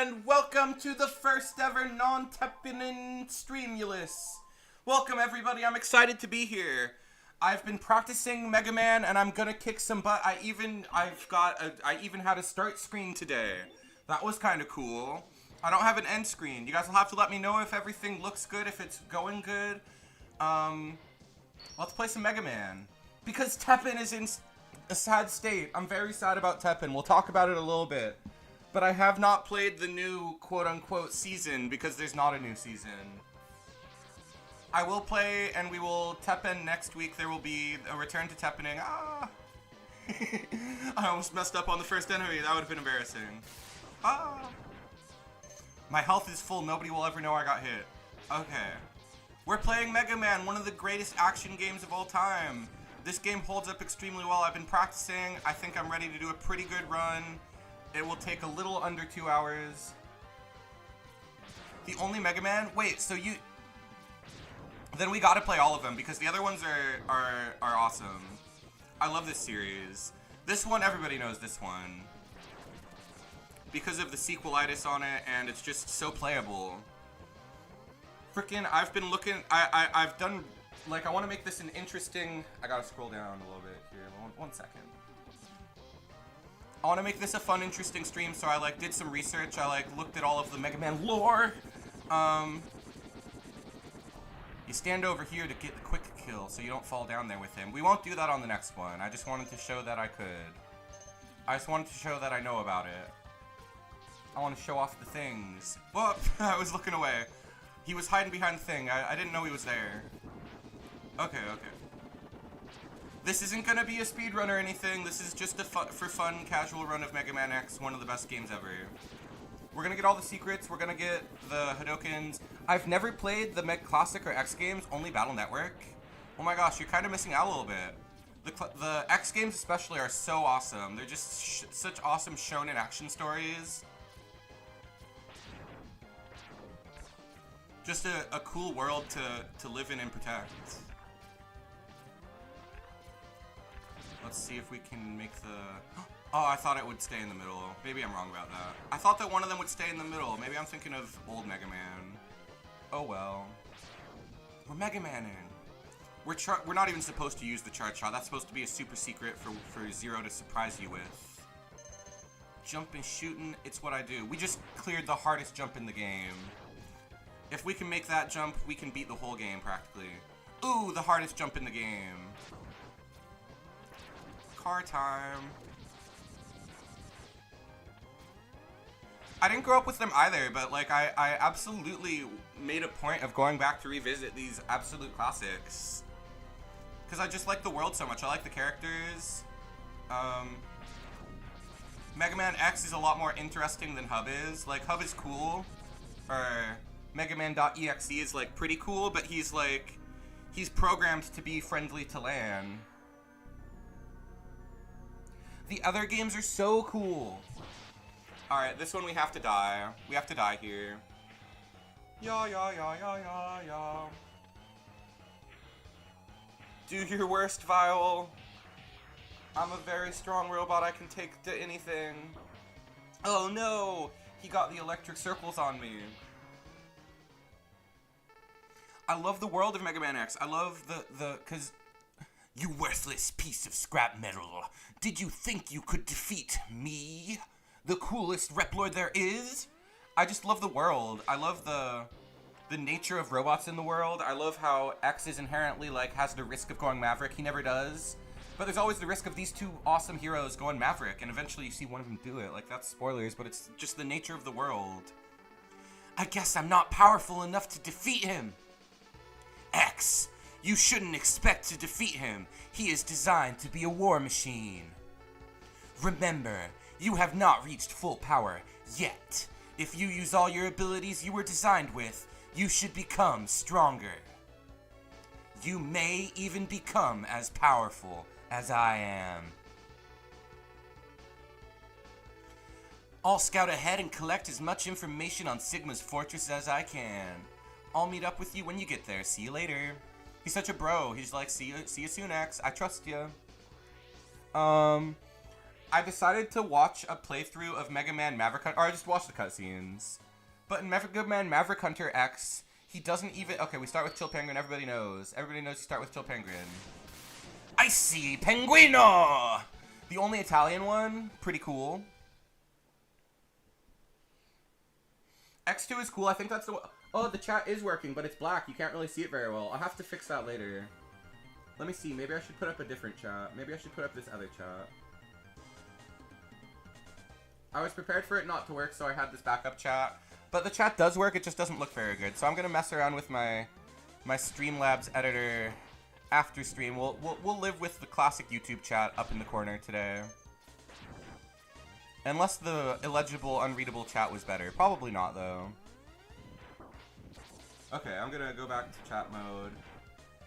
and welcome to the first ever non-Teppinin Streamulous. Welcome everybody, I'm excited to be here. I've been practicing Mega Man and I'm gonna kick some butt. I even had a start screen today. That was kind of cool. I don't have an end screen. You guys will have to let me know if everything looks good, if it's going good. Let's play some Mega Man. Because Teppen is in a sad state. I'm very sad about Teppen. We'll talk about it a little bit. But I have not played the new quote-unquote season because there's not a new season. I will play and we will Teppen next week. There will be a return to Teppening. Ah! I almost messed up on the first enemy. That would have been embarrassing. Ah! My health is full. Nobody will ever know I got hit. Okay. We're playing Mega Man, one of the greatest action games of all time. This game holds up extremely well. I've been practicing. I think I'm ready to do a pretty good run. It will take a little under 2 hours. The only Mega Man? Wait, so you... Then we gotta play all of them because the other ones are awesome. I love this series. This one, everybody knows this one. Because of the sequelitis on it, and it's just so playable. Frickin', I've been looking... I've done... Like, I want to make this an interesting... I gotta scroll down a little bit here. One second. I want to make this a fun, interesting stream, so I, like, did some research. I, like, looked at all of the Mega Man lore. You stand over here to get the quick kill, so you don't fall down there with him. We won't do that on the next one. I just wanted to show that I could. I just wanted to show that I know about it. I want to show off the things. Whoop! I was looking away. He was hiding behind the thing. I didn't know he was there. Okay. This isn't gonna be a speedrun or anything. This is just a for fun, casual run of Mega Man X, one of the best games ever. We're gonna get all the secrets. We're gonna get the Hadokens. I've never played the Meg Classic or X games, only Battle Network. Oh my gosh, you're kind of missing out a little bit. The X games especially are so awesome. They're just such awesome shonen action stories. Just a cool world to live in and protect. Let's see if we can make the... Oh, I thought it would stay in the middle. Maybe I'm wrong about that. I thought that one of them would stay in the middle. Maybe I'm thinking of old Mega Man. Oh well. We're Mega Man in. We're not even supposed to use the charge shot. That's supposed to be a super secret for Zero to surprise you with. Jumping, shooting, it's what I do. We just cleared the hardest jump in the game. If we can make that jump, we can beat the whole game practically. Ooh, the hardest jump in the game. Car time. I didn't grow up with them either, but like I absolutely made a point of going back to revisit these absolute classics. Because I just like the world so much. I like the characters. Mega Man X is a lot more interesting than Hub is. Like, Hub is cool. Or Mega Man.exe is like pretty cool, but he's programmed to be friendly to Lan. The other games are so cool. Alright, this one we have to die. We have to die here. Ya. Do your worst, Vile. I'm a very strong robot. I can take to anything. Oh no! He got the electric circles on me. I love the world of Mega Man X. I love cause... You worthless piece of scrap metal. Did you think you could defeat me? The coolest Replord there is? I just love the world. I love the nature of robots in the world. I love how X is inherently, like, has the risk of going Maverick. He never does. But there's always the risk of these two awesome heroes going Maverick, and eventually you see one of them do it. Like, that's spoilers, but it's just the nature of the world. I guess I'm not powerful enough to defeat him. X, you shouldn't expect to defeat him. He is designed to be a war machine. Remember, you have not reached full power yet. If you use all your abilities you were designed with, you should become stronger. You may even become as powerful as I am. I'll scout ahead and collect as much information on Sigma's fortress as I can. I'll meet up with you when you get there. See you later. He's such a bro. He's like, see you soon, X. I trust you. I decided to watch a playthrough of Mega Man Maverick Hunter, or I just watched the cutscenes. But in Mega Man Maverick Hunter X, he doesn't even... Okay, we start with Chill Penguin, everybody knows. Everybody knows you start with Chill Penguin. I see Penguino! The only Italian one, pretty cool. X2 is cool, I think that's the one... Oh, the chat is working, but it's black. You can't really see it very well. I'll have to fix that later. Let me see, maybe I should put up a different chat. Maybe I should put up this other chat. I was prepared for it not to work, so I had this backup chat. But the chat does work, it just doesn't look very good. So I'm gonna mess around with my Streamlabs editor after stream. We'll live with the classic YouTube chat up in the corner today. Unless the illegible, unreadable chat was better. Probably not, though. Okay, I'm gonna go back to chat mode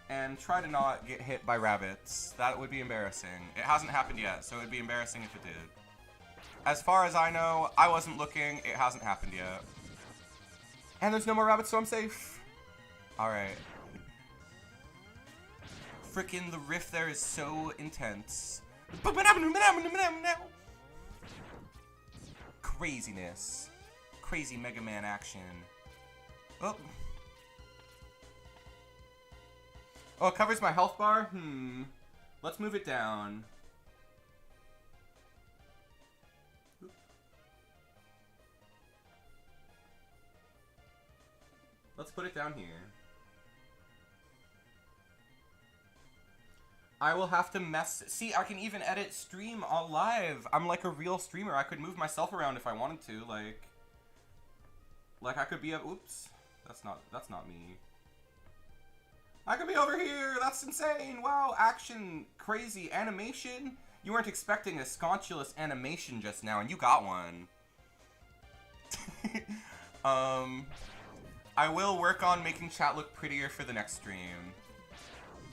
and try to not get hit by rabbits. That would be embarrassing. It hasn't happened yet, so it would be embarrassing if it did. As far as I know, I wasn't looking, it hasn't happened yet. And there's no more rabbits, so I'm safe. Alright. Frickin' the riff there is so intense. Craziness. Crazy Mega Man action. Oh. Oh, it covers my health bar? Let's move it down. Let's put it down here. I will have to mess... See, I can even edit stream on live. I'm like a real streamer. I could move myself around if I wanted to. Like I could be a... Oops. That's not me. I could be over here. That's insane. Wow. Action. Crazy. Animation. You weren't expecting a scontulous animation just now, and you got one. I will work on making chat look prettier for the next stream.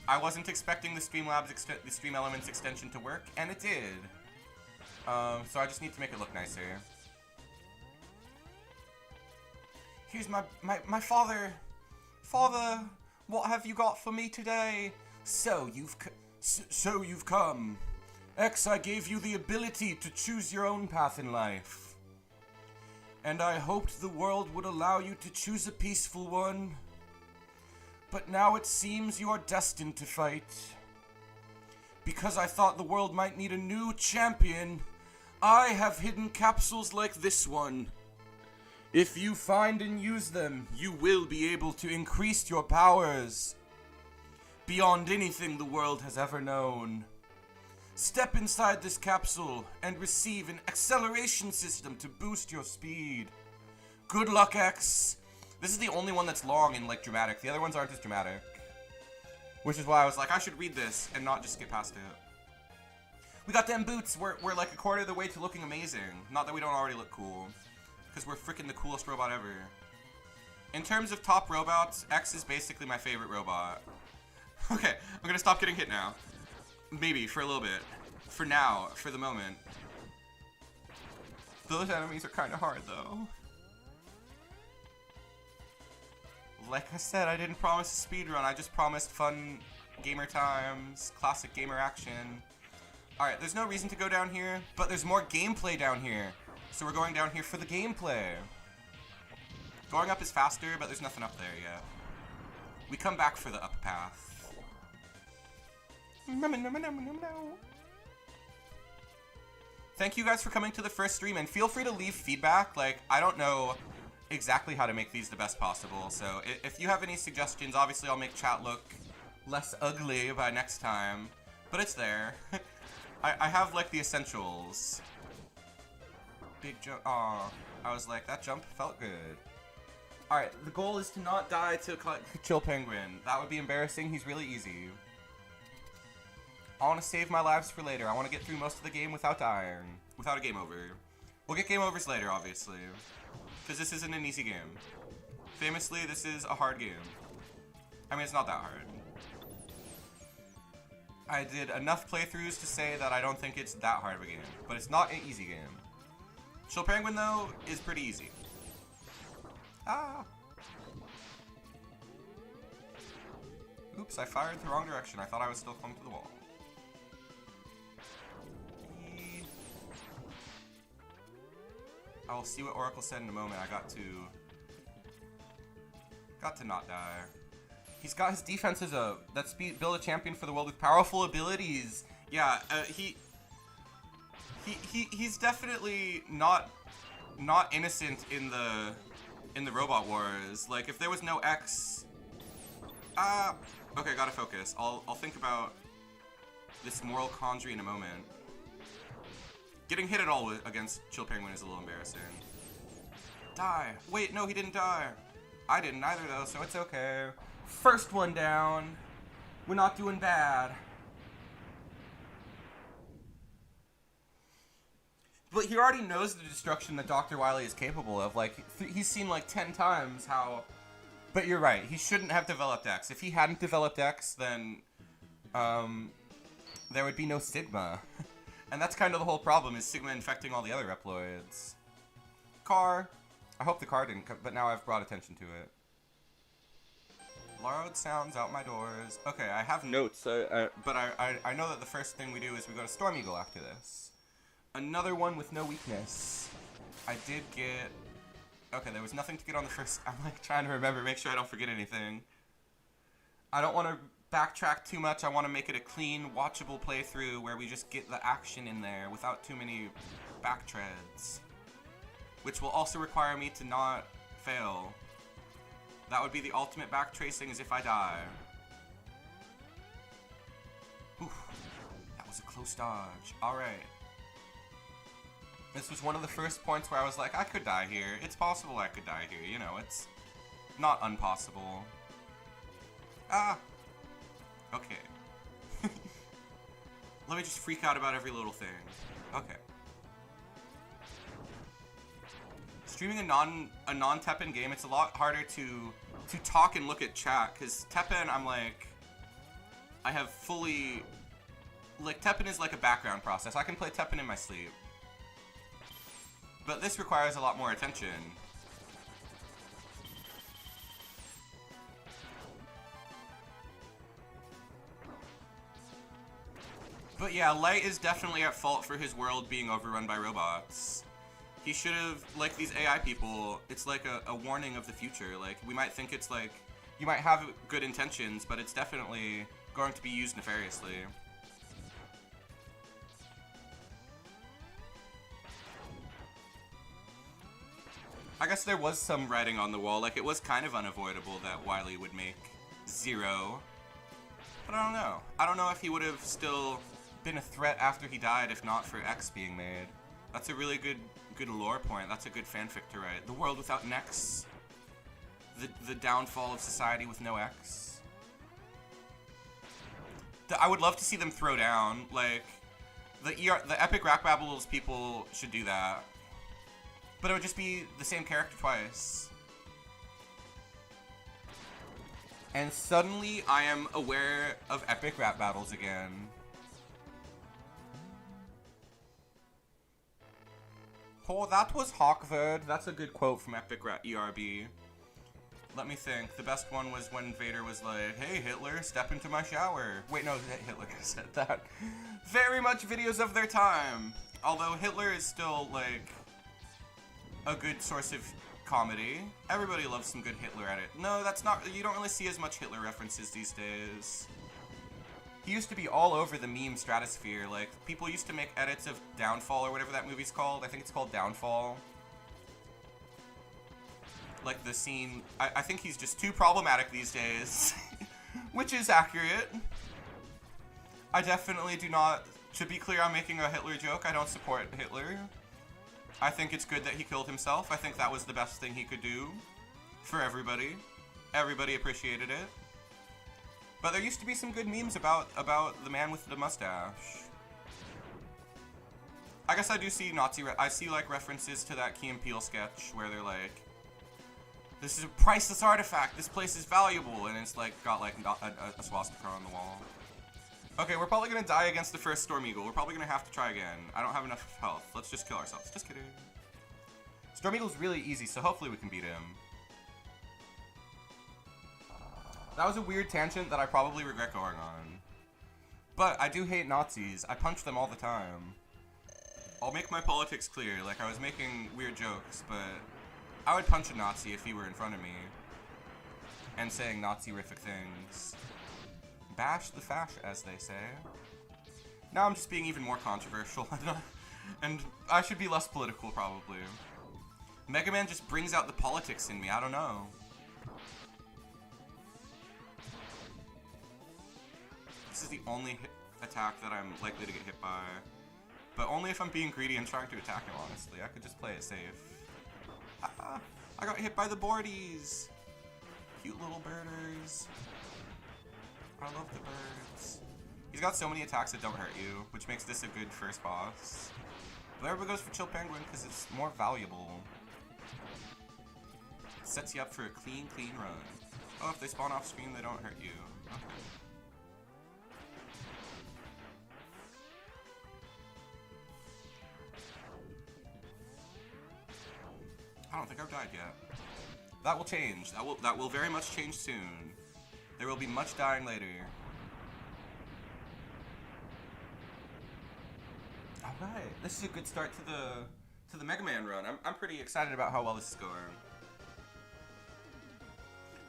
I wasn't expecting the Streamlabs the Stream Elements extension to work, and it did. So I just need to make it look nicer. Here's my father. Father, what have you got for me today? So you've come. X, I gave you the ability to choose your own path in life. And I hoped the world would allow you to choose a peaceful one. But now it seems you are destined to fight. Because I thought the world might need a new champion, I have hidden capsules like this one. If you find and use them, you will be able to increase your powers beyond anything the world has ever known. Step inside this capsule and receive an acceleration system to boost your speed. Good luck, X. This is the only one that's long and, like, dramatic. The other ones aren't as dramatic. Which is why I was like, I should read this and not just skip past it. We got them boots. We're like a quarter of the way to looking amazing. Not that we don't already look cool. Because we're freaking the coolest robot ever. In terms of top robots, X is basically my favorite robot. Okay, I'm gonna stop getting hit now. Maybe, for a little bit. For now, for the moment. Those enemies are kind of hard, though. Like I said, I didn't promise a speedrun, I just promised fun gamer times, classic gamer action. Alright, there's no reason to go down here, but there's more gameplay down here. So we're going down here for the gameplay. Going up is faster, but there's nothing up there yet. We come back for the up path. Thank you guys for coming to the first stream, and feel free to leave feedback. Like, I don't know exactly how to make these the best possible, so if you have any suggestions, obviously I'll make chat look less ugly by next time, but it's there. I have, like, the essentials. Big jump. Aw, I was like, that jump felt good. Alright, the goal is to not die to Chill Penguin. That would be embarrassing. He's really easy. I want to save my lives for later. I want to get through most of the game without dying. Without a game over. We'll get game overs later, obviously. Because this isn't an easy game. Famously, this is a hard game. I mean, it's not that hard. I did enough playthroughs to say that I don't think it's that hard of a game. But it's not an easy game. Chill Penguin, though, is pretty easy. Ah! Oops, I fired the wrong direction. I thought I was still clung to the wall. I'll see what Oracle said in a moment. I got to not die. He's got his defense as build a champion for the world with powerful abilities. Yeah, he's definitely not innocent in the Robot Wars. Like, if there was no X, okay, gotta focus. I'll think about this moral quandary in a moment. Getting hit at all against Chill Penguin is a little embarrassing. Die. Wait, no, he didn't die. I didn't either, though, so it's okay. First one down. We're not doing bad. But he already knows the destruction that Dr. Wily is capable of. Like, he's seen like 10 times how... But you're right, he shouldn't have developed X. If he hadn't developed X, then... there would be no Sigma. And that's kind of the whole problem, is Sigma infecting all the other Reploids. Car. I hope the car didn't come, but now I've brought attention to it. Loud sounds out my doors. Okay, I have notes, but I know that the first thing we do is we go to Storm Eagle after this. Another one with no weakness. I did get... Okay, there was nothing to get on the first... I'm like trying to remember, make sure I don't forget anything. I don't want to backtrack too much. I want to make it a clean, watchable playthrough where we just get the action in there without too many backtreads. Which will also require me to not fail. That would be the ultimate backtracing, is if I die. Oof, that was a close dodge. Alright. This was one of the first points where I was like, I could die here. It's possible I could die here, you know, it's not impossible. Ah! Okay. Let me just freak out about every little thing. Okay. Streaming a non-Teppen game, it's a lot harder to talk and look at chat, because Teppen, I'm like, I have fully, like, Teppen is like a background process. I can play Teppen in my sleep. But this requires a lot more attention. But yeah, Light is definitely at fault for his world being overrun by robots. He should have, like these AI people, it's like a warning of the future. Like, we might think it's like, you might have good intentions, but it's definitely going to be used nefariously. I guess there was some writing on the wall, like it was kind of unavoidable that Wily would make 0. But I don't know. I don't know if he would have still been a threat after he died if not for X being made. That's a really good lore point. That's a good fanfic to write. The world without an X. The downfall of society with no X. I would love to see them throw down. Like, the Epic Rap Battles people should do that. But it would just be the same character twice. And suddenly, I am aware of Epic Rap Battles again. Oh, that was Hawkverd. That's a good quote from Epic Rap ERB. Let me think. The best one was when Vader was like, "Hey, Hitler, step into my shower." Wait, no, Hitler said that. Very much videos of their time. Although Hitler is still, like, a good source of comedy. Everybody loves some good Hitler at it. No, that's not, you don't really see as much Hitler references these days. He used to be all over the meme stratosphere. Like, people used to make edits of Downfall or whatever that movie's called. I think it's called Downfall. Like the scene, I think he's just too problematic these days. Which is accurate. I definitely do not, to be clear, I'm making a Hitler joke. I don't support Hitler. I think it's good that he killed himself. I think that was the best thing he could do for everybody. Everybody appreciated it. But there used to be some good memes about the man with the mustache. I guess I do see I see like references to that Key and Peele sketch where they're like, "This is a priceless artifact. This place is valuable," and it's like got like a swastika on the wall. Okay, we're probably gonna die against the first Storm Eagle. We're probably gonna have to try again. I don't have enough health. Let's just kill ourselves. Just kidding. Storm Eagle's really easy, so hopefully we can beat him. That was a weird tangent that I probably regret going on. But I do hate Nazis. I punch them all the time. I'll make my politics clear. Like, I was making weird jokes, but I would punch a Nazi if he were in front of me and saying Nazi-rific things. Bash the fash, as they say. Now I'm just being even more controversial. And I should be less political, probably. Mega Man just brings out the politics in me. I don't know. This is the only attack that I'm likely to get hit by. But only if I'm being greedy and trying to attack him, honestly. I could just play it safe. Ah, I got hit by the boardies. Cute little birders. I love the birds. He's got so many attacks that don't hurt you, which makes this a good first boss. But everybody goes for Chill Penguin because it's more valuable. It sets you up for a clean run. Oh, if they spawn off screen, they don't hurt you. Okay. I don't think I've died yet. That will change. That will very much change soon. There will be much dying later. Alright, this is a good start to the Mega Man run. I'm pretty excited about how well this is going.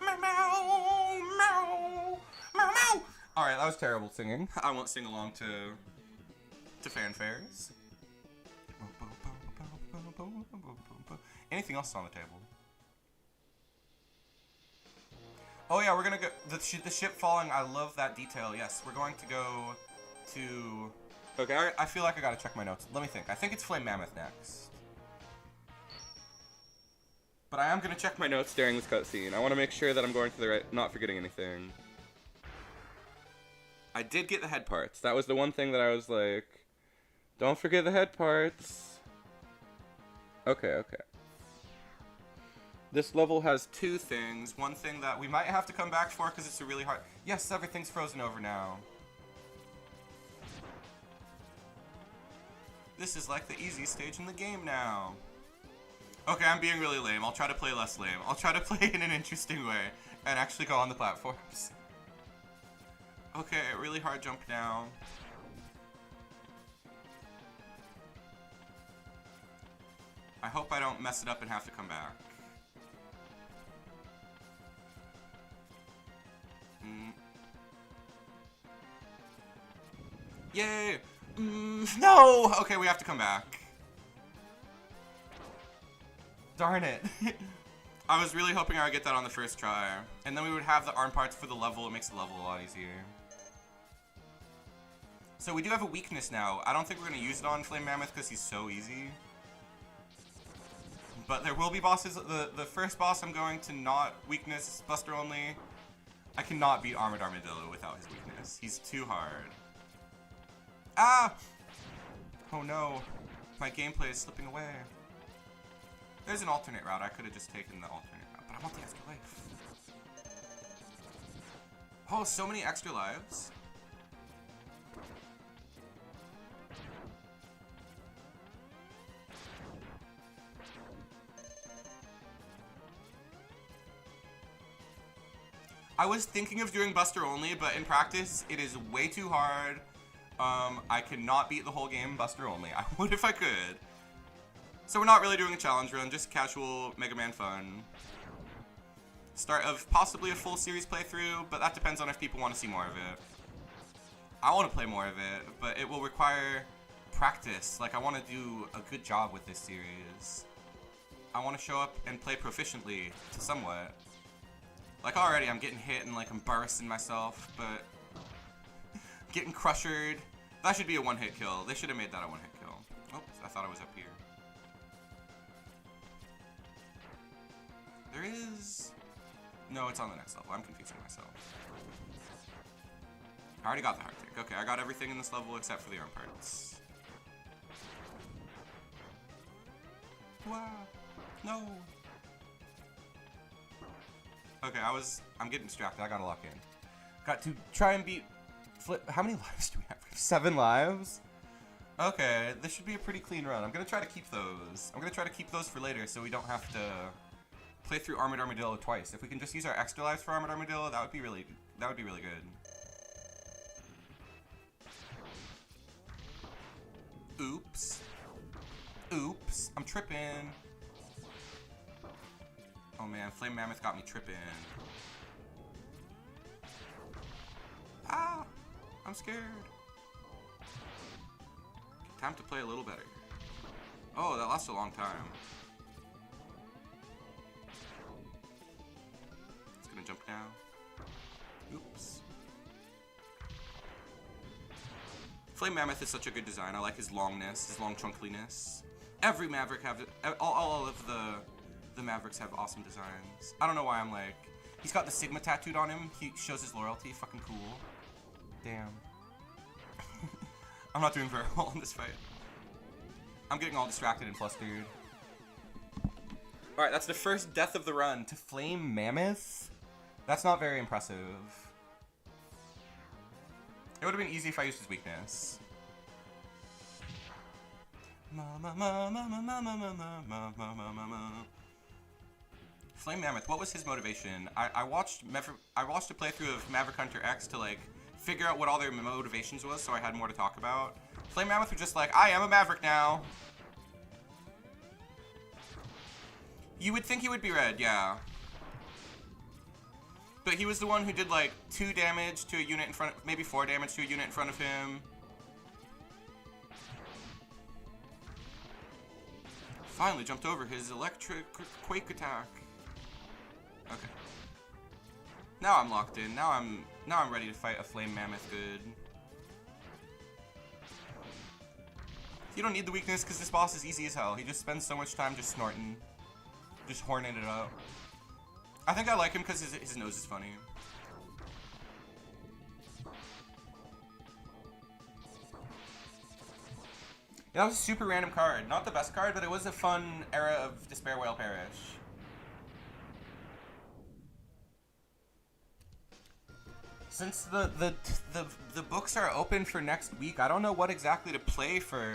Meow, meow, meow, meow, meow. Alright, that was terrible singing. I won't sing along to fanfares. Anything else on the table? Oh yeah, we're gonna go, the ship falling, I love that detail, yes. We're going to go to, okay, I feel like I gotta check my notes. Let me think. I think it's Flame Mammoth next. But I am gonna check my notes during this cutscene. I wanna make sure that I'm going to the right, not forgetting anything. I did get the head parts. That was the one thing that I was like, don't forget the head parts. Okay. This level has two things. One thing that we might have to come back for because it's a really hard... Yes, everything's frozen over now. This is like the easiest stage in the game now. Okay, I'm being really lame. I'll try to play less lame. I'll try to play in an interesting way and actually go on the platforms. Okay, really hard jump now. I hope I don't mess it up and have to come back. Yay! No! Okay, we have to come back. Darn it. I was really hoping I would get that on the first try. And then we would have the arm parts for the level. It makes the level a lot easier. So we do have a weakness now. I don't think we're going to use it on Flame Mammoth because he's so easy. But there will be bosses. The first boss I'm going to not weakness Buster only. I cannot beat Armored Armadillo without his weakness. He's too hard. Ah! Oh no. My gameplay is slipping away. There's an alternate route. I could have just taken the alternate route, but I want the extra life. Oh, so many extra lives. I was thinking of doing Buster only, but in practice, it is way too hard. I cannot beat the whole game Buster only. I would if I could. So we're not really doing a challenge run, just casual Mega Man fun. Start of possibly a full series playthrough, but that depends on if people want to see more of it. I want to play more of it, but it will require practice. Like, I want to do a good job with this series. I want to show up and play proficiently to somewhat. Like, already I'm getting hit and like embarrassing myself, but getting crushered. That should be a one-hit kill. They should have made that a one-hit kill. Oops, I thought I was up here. There is... No, it's on the next level. I'm confusing myself. I already got the heart tick. Okay, I got everything in this level except for the arm parts. Wow. No. Okay, I'm getting distracted. I gotta lock in. Got to try and beat Flip. How many lives do we have? 7 lives? Okay, this should be a pretty clean run. I'm gonna try to keep those. I'm gonna try to keep those for later so we don't have to play through Armored Armadillo twice. If we can just use our extra lives for Armored Armadillo, that would be really good. Oops. Oops, I'm tripping. Oh man, Flame Mammoth got me tripping. Ah, I'm scared. Time to play a little better. Oh, that lasted a long time. It's gonna jump now. Oops. Flame Mammoth is such a good design. I like his longness, his long chunkiness. Every Maverick have, all of the Mavericks have awesome designs. I don't know why I'm like, he's got the Sigma tattooed on him. He shows his loyalty. Fucking cool. Damn. I'm not doing very well in this fight. I'm getting all distracted and flustered. Alright, that's the first death of the run to Flame Mammoth. That's not very impressive. It would have been easy if I used his weakness. Flame Mammoth, what was his motivation? I watched a playthrough of Maverick Hunter X to like figure out what all their motivations was, so I had more to talk about. Flame Mammoth was just like, I am a Maverick now. You would think he would be red, yeah. But he was the one who did like 2 damage to a unit in front, maybe 4 damage to a unit in front of him. Finally jumped over his electric quake attack. Okay. Now I'm locked in. Now I'm ready to fight a Flame Mammoth good. You don't need the weakness because this boss is easy as hell. He just spends so much time just snorting. Just horning it up. I think I like him because his nose is funny. Yeah, that was a super random card. Not the best card, but it was a fun era of Despair Whale Parish. Since the books are open for next week, I don't know what exactly to play for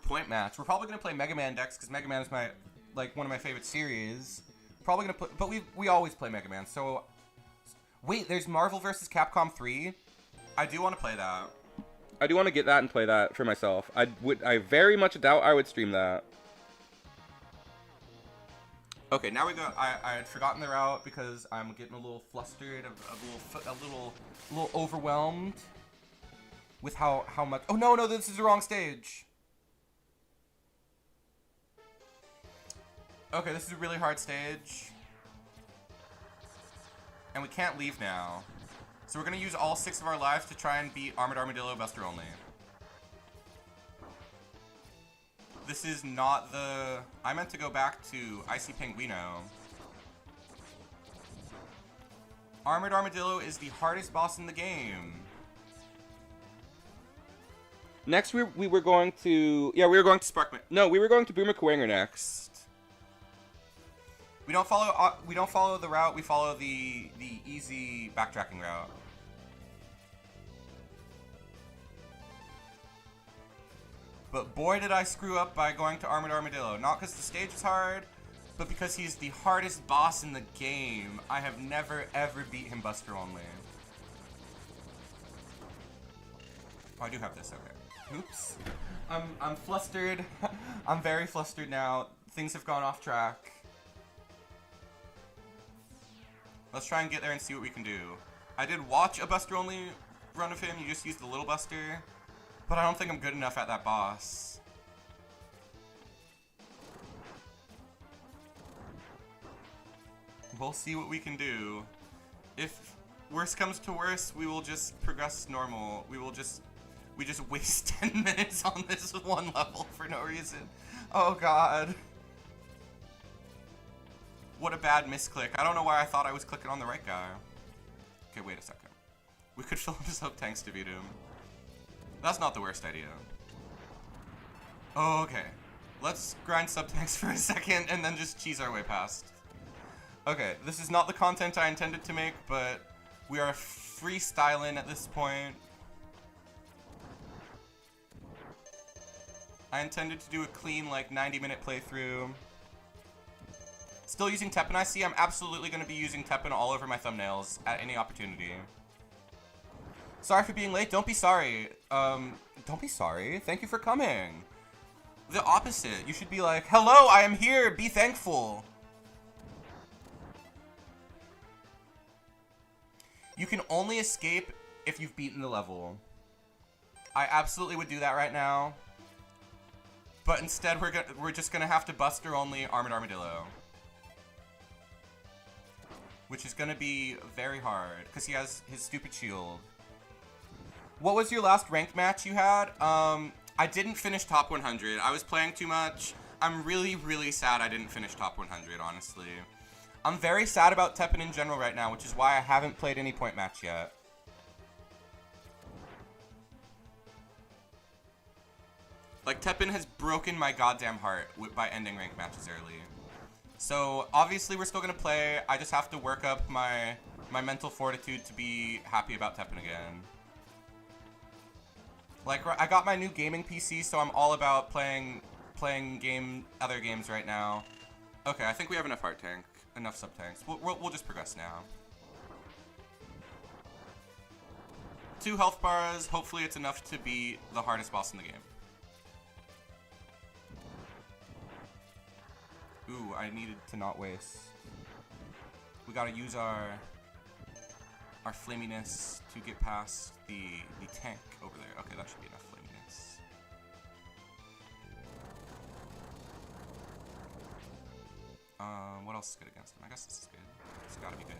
point match. We're probably gonna play Mega Man decks because Mega Man is one of my favorite series. Probably gonna play, but we always play Mega Man. So wait, there's Marvel vs. Capcom 3. I do want to play that. I do want to get that and play that for myself. I very much doubt I would stream that. Okay, now we go. I had forgotten the route because I'm getting a little flustered, a little overwhelmed with how much. Oh no, this is the wrong stage. Okay, this is a really hard stage. And we can't leave now. So we're going to use all 6 of our lives to try and beat Armored Armadillo Buster only. This is not the... I meant to go back to Icy Penguino. Armored Armadillo is the hardest boss in the game. Next we were going to... Yeah, we were going to Sparkman. No, we were going to Boomer Kuwanger next. We don't follow the route. We follow the easy backtracking route. But boy, did I screw up by going to Armored Armadillo. Not because the stage is hard, but because he's the hardest boss in the game. I have never ever beat him Buster only. Oh, I do have this. Okay. Oops. I'm flustered. I'm very flustered now. Things have gone off track. Let's try and get there and see what we can do. I did watch a Buster only run of him. You just used the little Buster. But I don't think I'm good enough at that boss. We'll see what we can do. If worse comes to worse, we will just progress normal. We just waste 10 minutes on this one level for no reason. Oh god. What a bad misclick. I don't know why I thought I was clicking on the right guy. Okay, wait a second. We could fill up his up tanks to beat him. That's not the worst idea. Oh, okay. Let's grind sub-tanks for a second and then just cheese our way past. Okay, this is not the content I intended to make, but we are freestyling at this point. I intended to do a clean, like, 90-minute playthrough. Still using Teppen, I see. I'm absolutely going to be using Teppen all over my thumbnails at any opportunity. Sorry for being late. Don't be sorry. Don't be sorry. Thank you for coming. The opposite. You should be like, hello, I am here, be thankful. You can only escape if you've beaten the level. I absolutely would do that right now. But instead, we're just gonna have to Buster only Armored Armadillo. Which is gonna be very hard, because he has his stupid shield. What was your last ranked match you had? I didn't finish top 100. I was playing too much. I'm really, really sad I didn't finish top 100, honestly. I'm very sad about Teppen in general right now, which is why I haven't played any point match yet. Like, Teppen has broken my goddamn heart by ending ranked matches early. So, obviously we're still gonna play. I just have to work up my mental fortitude to be happy about Teppen again. Like, I got my new gaming PC, so I'm all about playing other games right now. Okay, I think we have enough heart tank, enough sub tanks. We'll just progress now. 2 health bars. Hopefully it's enough to beat the hardest boss in the game. Ooh, I needed to not waste. We gotta use our flaminess to get past the tank over there. Okay, that should be enough flaminess. What else is good against him? I guess this is good. It's gotta be good.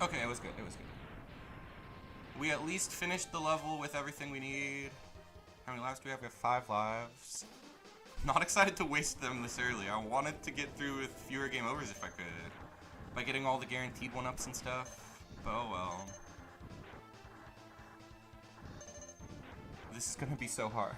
Okay, it was good. It was good. We at least finished the level with everything we need. How many lives do we have? We have 5 lives. Not excited to waste them this early. I wanted to get through with fewer game overs if I could. By getting all the guaranteed 1-ups and stuff. But oh well. This is gonna be so hard.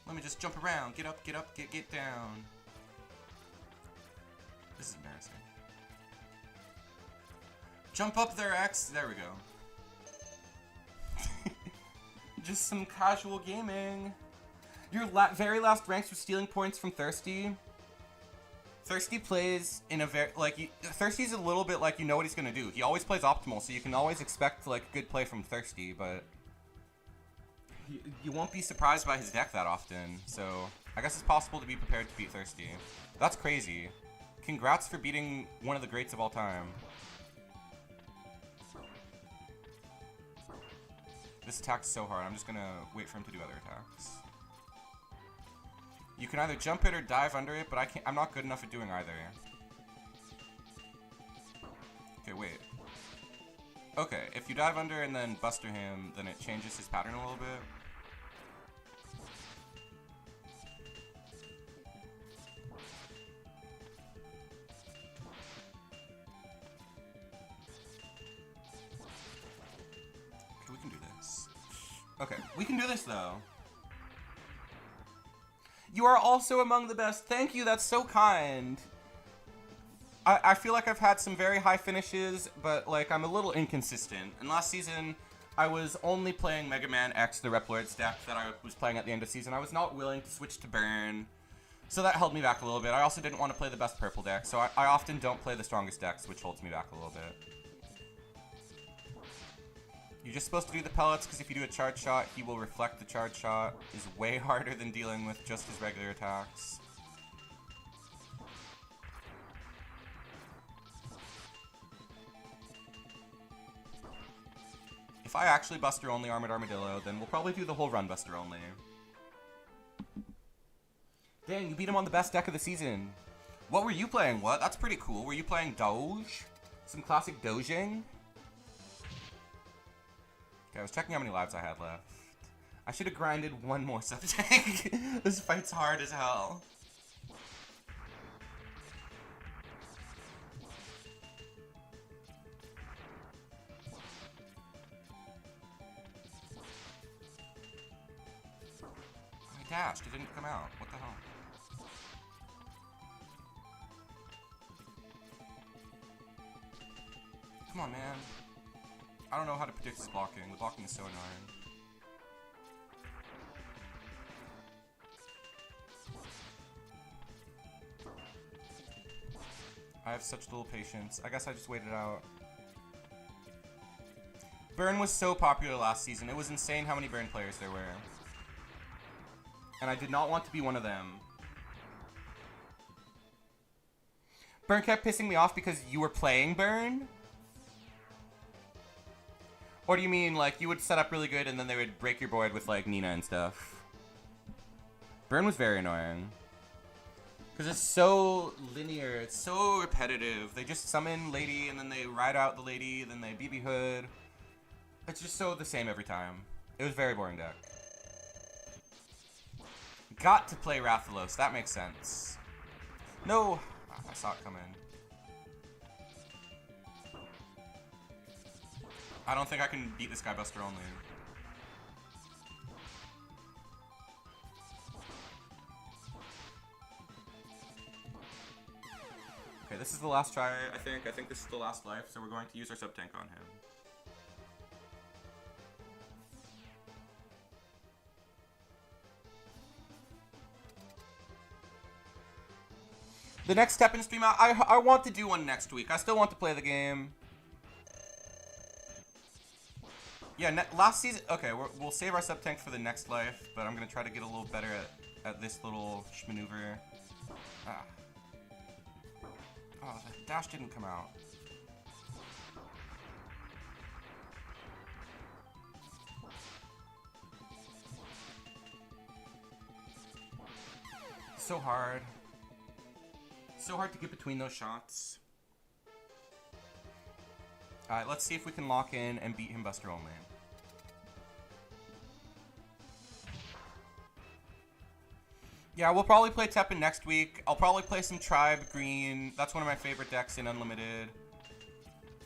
Let me just jump around. Get up, get down. This is embarrassing. Jump up there, X. There we go. Just some casual gaming. Your very last ranks were stealing points from Thirsty. Thirsty plays in a very, like, Thirsty's a little bit like, you know what he's gonna do. He always plays optimal, so you can always expect, like, good play from Thirsty, but you won't be surprised by his deck that often, so I guess it's possible to be prepared to beat Thirsty. That's crazy. Congrats for beating one of the greats of all time. This attack's so hard, I'm just gonna wait for him to do other attacks. You can either jump it or dive under it, but I'm not good enough at doing either. Okay, wait. Okay, if you dive under and then Buster him, then it changes his pattern a little bit. Okay, we can do this. Okay, we can do this though. You are also among the best. Thank you, that's so kind. I feel like I've had some very high finishes, but like I'm a little inconsistent. And last season, I was only playing Mega Man X, the Reploid deck that I was playing at the end of season. I was not willing to switch to Burn, so that held me back a little bit. I also didn't want to play the best purple deck, so I often don't play the strongest decks, which holds me back a little bit. You're just supposed to do the pellets, because if you do a charge shot, he will reflect the charge shot. Is way harder than dealing with just his regular attacks. If I actually Buster only Armored Armadillo, then we'll probably do the whole run Buster only. Dang, you beat him on the best deck of the season. What were you playing? What? That's pretty cool. Were you playing Doge? Some classic dojing? Okay, I was checking how many lives I had left. I should have grinded one more sub-tank. This fight's hard as hell. I dashed, it didn't come out. What the hell? Come on, man. I don't know how to predict his blocking. The blocking is so annoying. I have such little patience. I guess I just waited out. Burn was so popular last season. It was insane how many Burn players there were. And I did not want to be one of them. Burn kept pissing me off because you were playing Burn? Or do you mean, like, you would set up really good and then they would break your board with, like, Nina and stuff? Burn was very annoying. Because it's so linear, it's so repetitive. They just summon Lady, and then they ride out the Lady, then they BB Hood. It's just so the same every time. It was a very boring deck. Got to play Rathalos, that makes sense. No! I saw it coming. I don't think I can beat this guy Buster only. Okay, this is the last try, I think. I think this is the last life, so we're going to use our sub-tank on him. The next step in stream out, I want to do one next week. I still want to play the game. Yeah, last season... Okay, we'll save our sub-tank for the next life, but I'm going to try to get a little better at this little maneuver. Ah. Oh, the dash didn't come out. So hard. So hard to get between those shots. Alright, let's see if we can lock in and beat him Buster only. Yeah, we'll probably play Teppen next week. I'll probably play some Tribe Green. That's one of my favorite decks in Unlimited.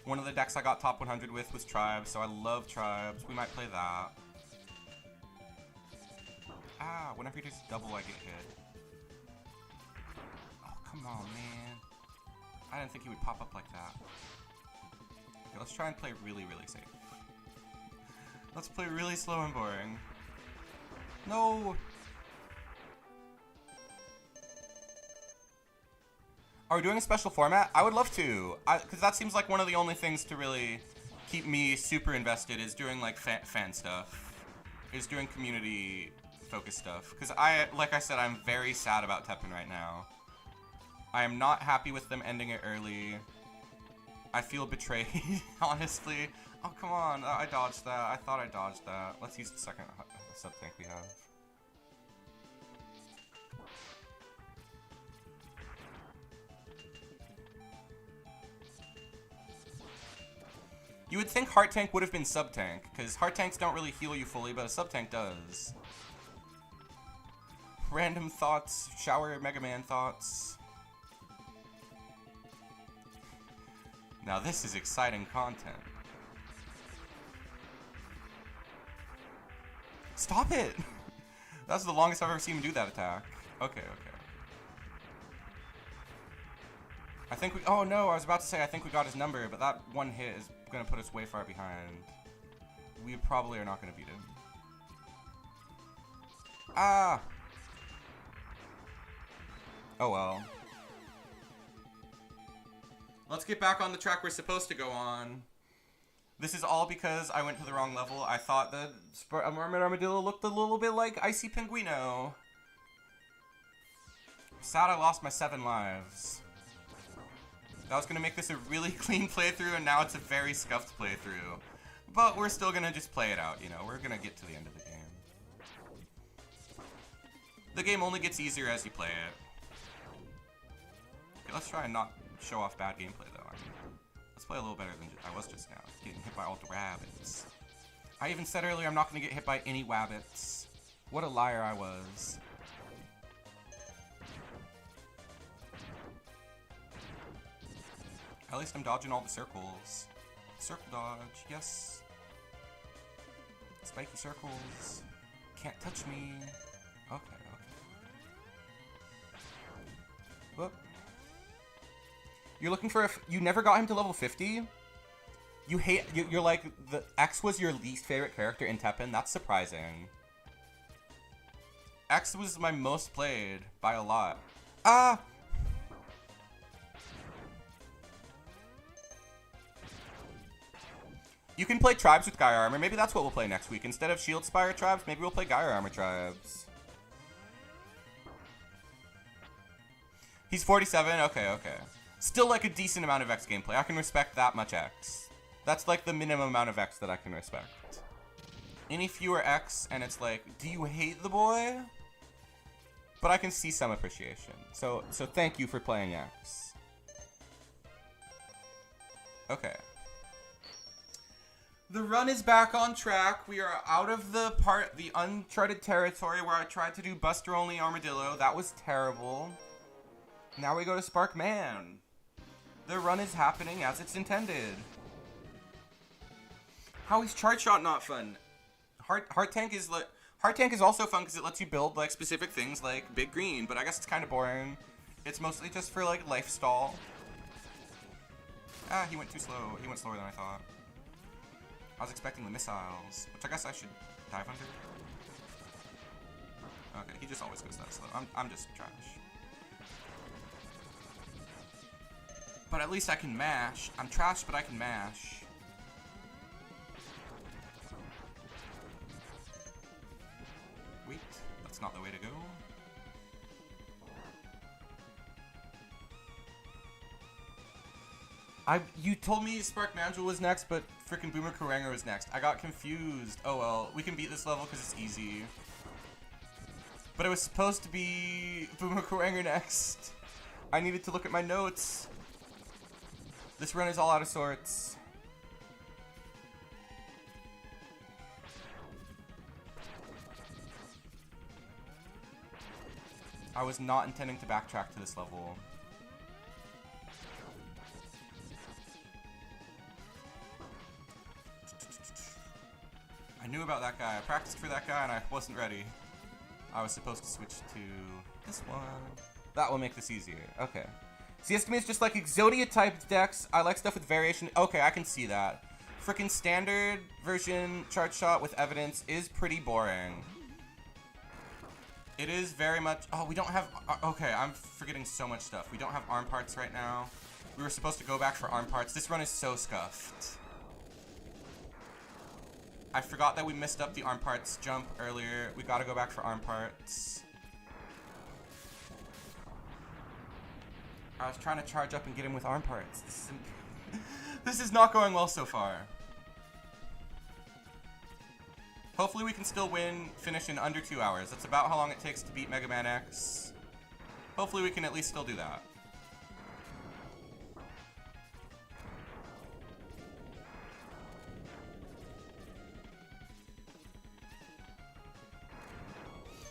One of the decks I got top 100 with was Tribe, so I love Tribes. We might play that. Ah, whenever he does double, I get hit. Oh, come on, man. I didn't think he would pop up like that. Okay, let's try and play really, really safe. Let's play really slow and boring. No! Are we doing a special format? I would love to, because that seems like one of the only things to really keep me super invested is doing like fan stuff, is doing community focused stuff. Because like I said, I'm very sad about Teppen right now. I am not happy with them ending it early. I feel betrayed, honestly. Oh, come on, I dodged that. I thought I dodged that. Let's use the second sub-tank we have. You would think Heart Tank would have been Sub-Tank, because Heart Tanks don't really heal you fully, but a Sub-Tank does. Random thoughts, shower Mega Man thoughts. Now this is exciting content. Stop it! That's the longest I've ever seen him do that attack. Okay, okay. I think we... Oh no, I was about to say I think we got his number, but that one hit is gonna put us way far behind. We probably are not gonna beat him. Ah! Oh well. Let's get back on the track we're supposed to go on. This is all because I went to the wrong level. I thought the Mermaid Armadillo looked a little bit like Icy Pinguino. Sad I lost my 7 lives. That was going to make this a really clean playthrough, and now it's a very scuffed playthrough. But we're still going to just play it out, you know. We're going to get to the end of the game. The game only gets easier as you play it. Okay, let's try and not show off bad gameplay, though. I mean, let's play a little better than I was just now. Getting hit by all the rabbits. I even said earlier I'm not going to get hit by any rabbits. What a liar I was. At least I'm dodging all the circles. Circle dodge, yes. Spiky circles. Can't touch me. Okay, okay. Whoop. You're looking for you never got him to level 50? You hate, you're like, the X was your least favorite character in Teppen? That's surprising. X was my most played by a lot. Ah! You can play tribes with Gaia Armor. Maybe that's what we'll play next week. Instead of Shield Spire tribes, maybe we'll play Gaia Armor tribes. He's 47? Okay, okay. Still like a decent amount of X gameplay. I can respect that much X. That's like the minimum amount of X that I can respect. Any fewer X, and it's like, do you hate the boy? But I can see some appreciation. So thank you for playing X. Okay. The run is back on track. We are out of the uncharted territory where I tried to do Buster only Armadillo. That was terrible. Now we go to Spark Man. The run is happening as it's intended. How is Charge Shot not fun? Heart Tank is also fun because it lets you build like specific things like Big Green, but I guess it's kind of boring. It's mostly just for like life stall. Ah, he went too slow. He went slower than I thought. I was expecting the missiles, which I guess I should dive under. Okay, he just always goes that slow. I'm just trash. But at least I can mash. I'm trash, but I can mash. Wait, that's not the way to go. You told me Spark Mandrill was next, but frickin' Boomer Karanger was next. I got confused. Oh well, we can beat this level because it's easy. But it was supposed to be Boomer Karanger next. I needed to look at my notes. This run is all out of sorts. I was not intending to backtrack to this level. I knew about that guy. I practiced for that guy and I wasn't ready. I was supposed to switch to this one. That will make this easier. Okay. See, to me, it's just like Exodia typed decks. I like stuff with variation. Okay, I can see that. Frickin' standard version Charge Shot with evidence is pretty boring. It is very much... Oh, we don't have... Okay, I'm forgetting so much stuff. We don't have arm parts right now. We were supposed to go back for arm parts. This run is so scuffed. I forgot that we missed up the arm parts jump earlier. We gotta go back for arm parts. I was trying to charge up and get him with arm parts. This is not going well so far. Hopefully we can still finish in under 2 hours. That's about how long it takes to beat Mega Man X. Hopefully we can at least still do that.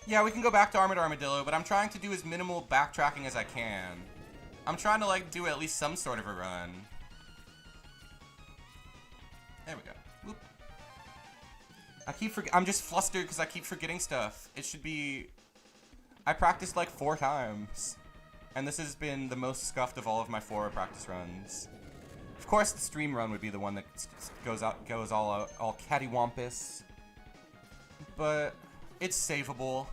Yeah, we can go back to Armored Armadillo, but I'm trying to do as minimal backtracking as I can. I'm trying to, like, do at least some sort of a run. There we go. Whoop. I'm just flustered because I keep forgetting stuff. It should be... I practiced, like, 4 times. And this has been the most scuffed of all of my 4 practice runs. Of course, the stream run would be the one that goes all cattywampus. But it's savable.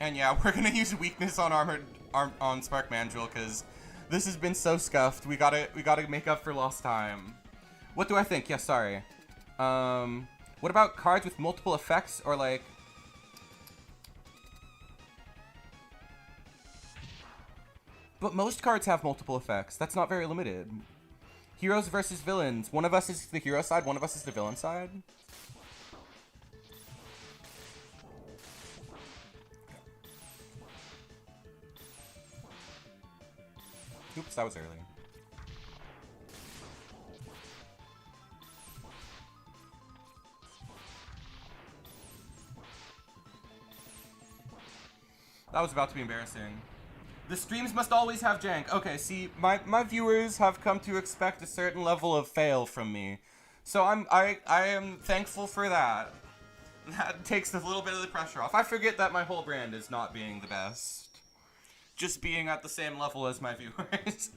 And yeah, we're gonna use weakness on on Spark Mandrill because this has been so scuffed. We gotta make up for lost time. What do I think? Yeah, sorry. What about cards with multiple effects or like? But most cards have multiple effects. That's not very limited. Heroes versus villains. One of us is the hero side, one of us is the villain side. Oops, that was early. That was about to be embarrassing. The streams must always have jank. Okay, see, my viewers have come to expect a certain level of fail from me. So I am thankful for that. That takes a little bit of the pressure off. I forget that my whole brand is not being the best. Just being at the same level as my viewers.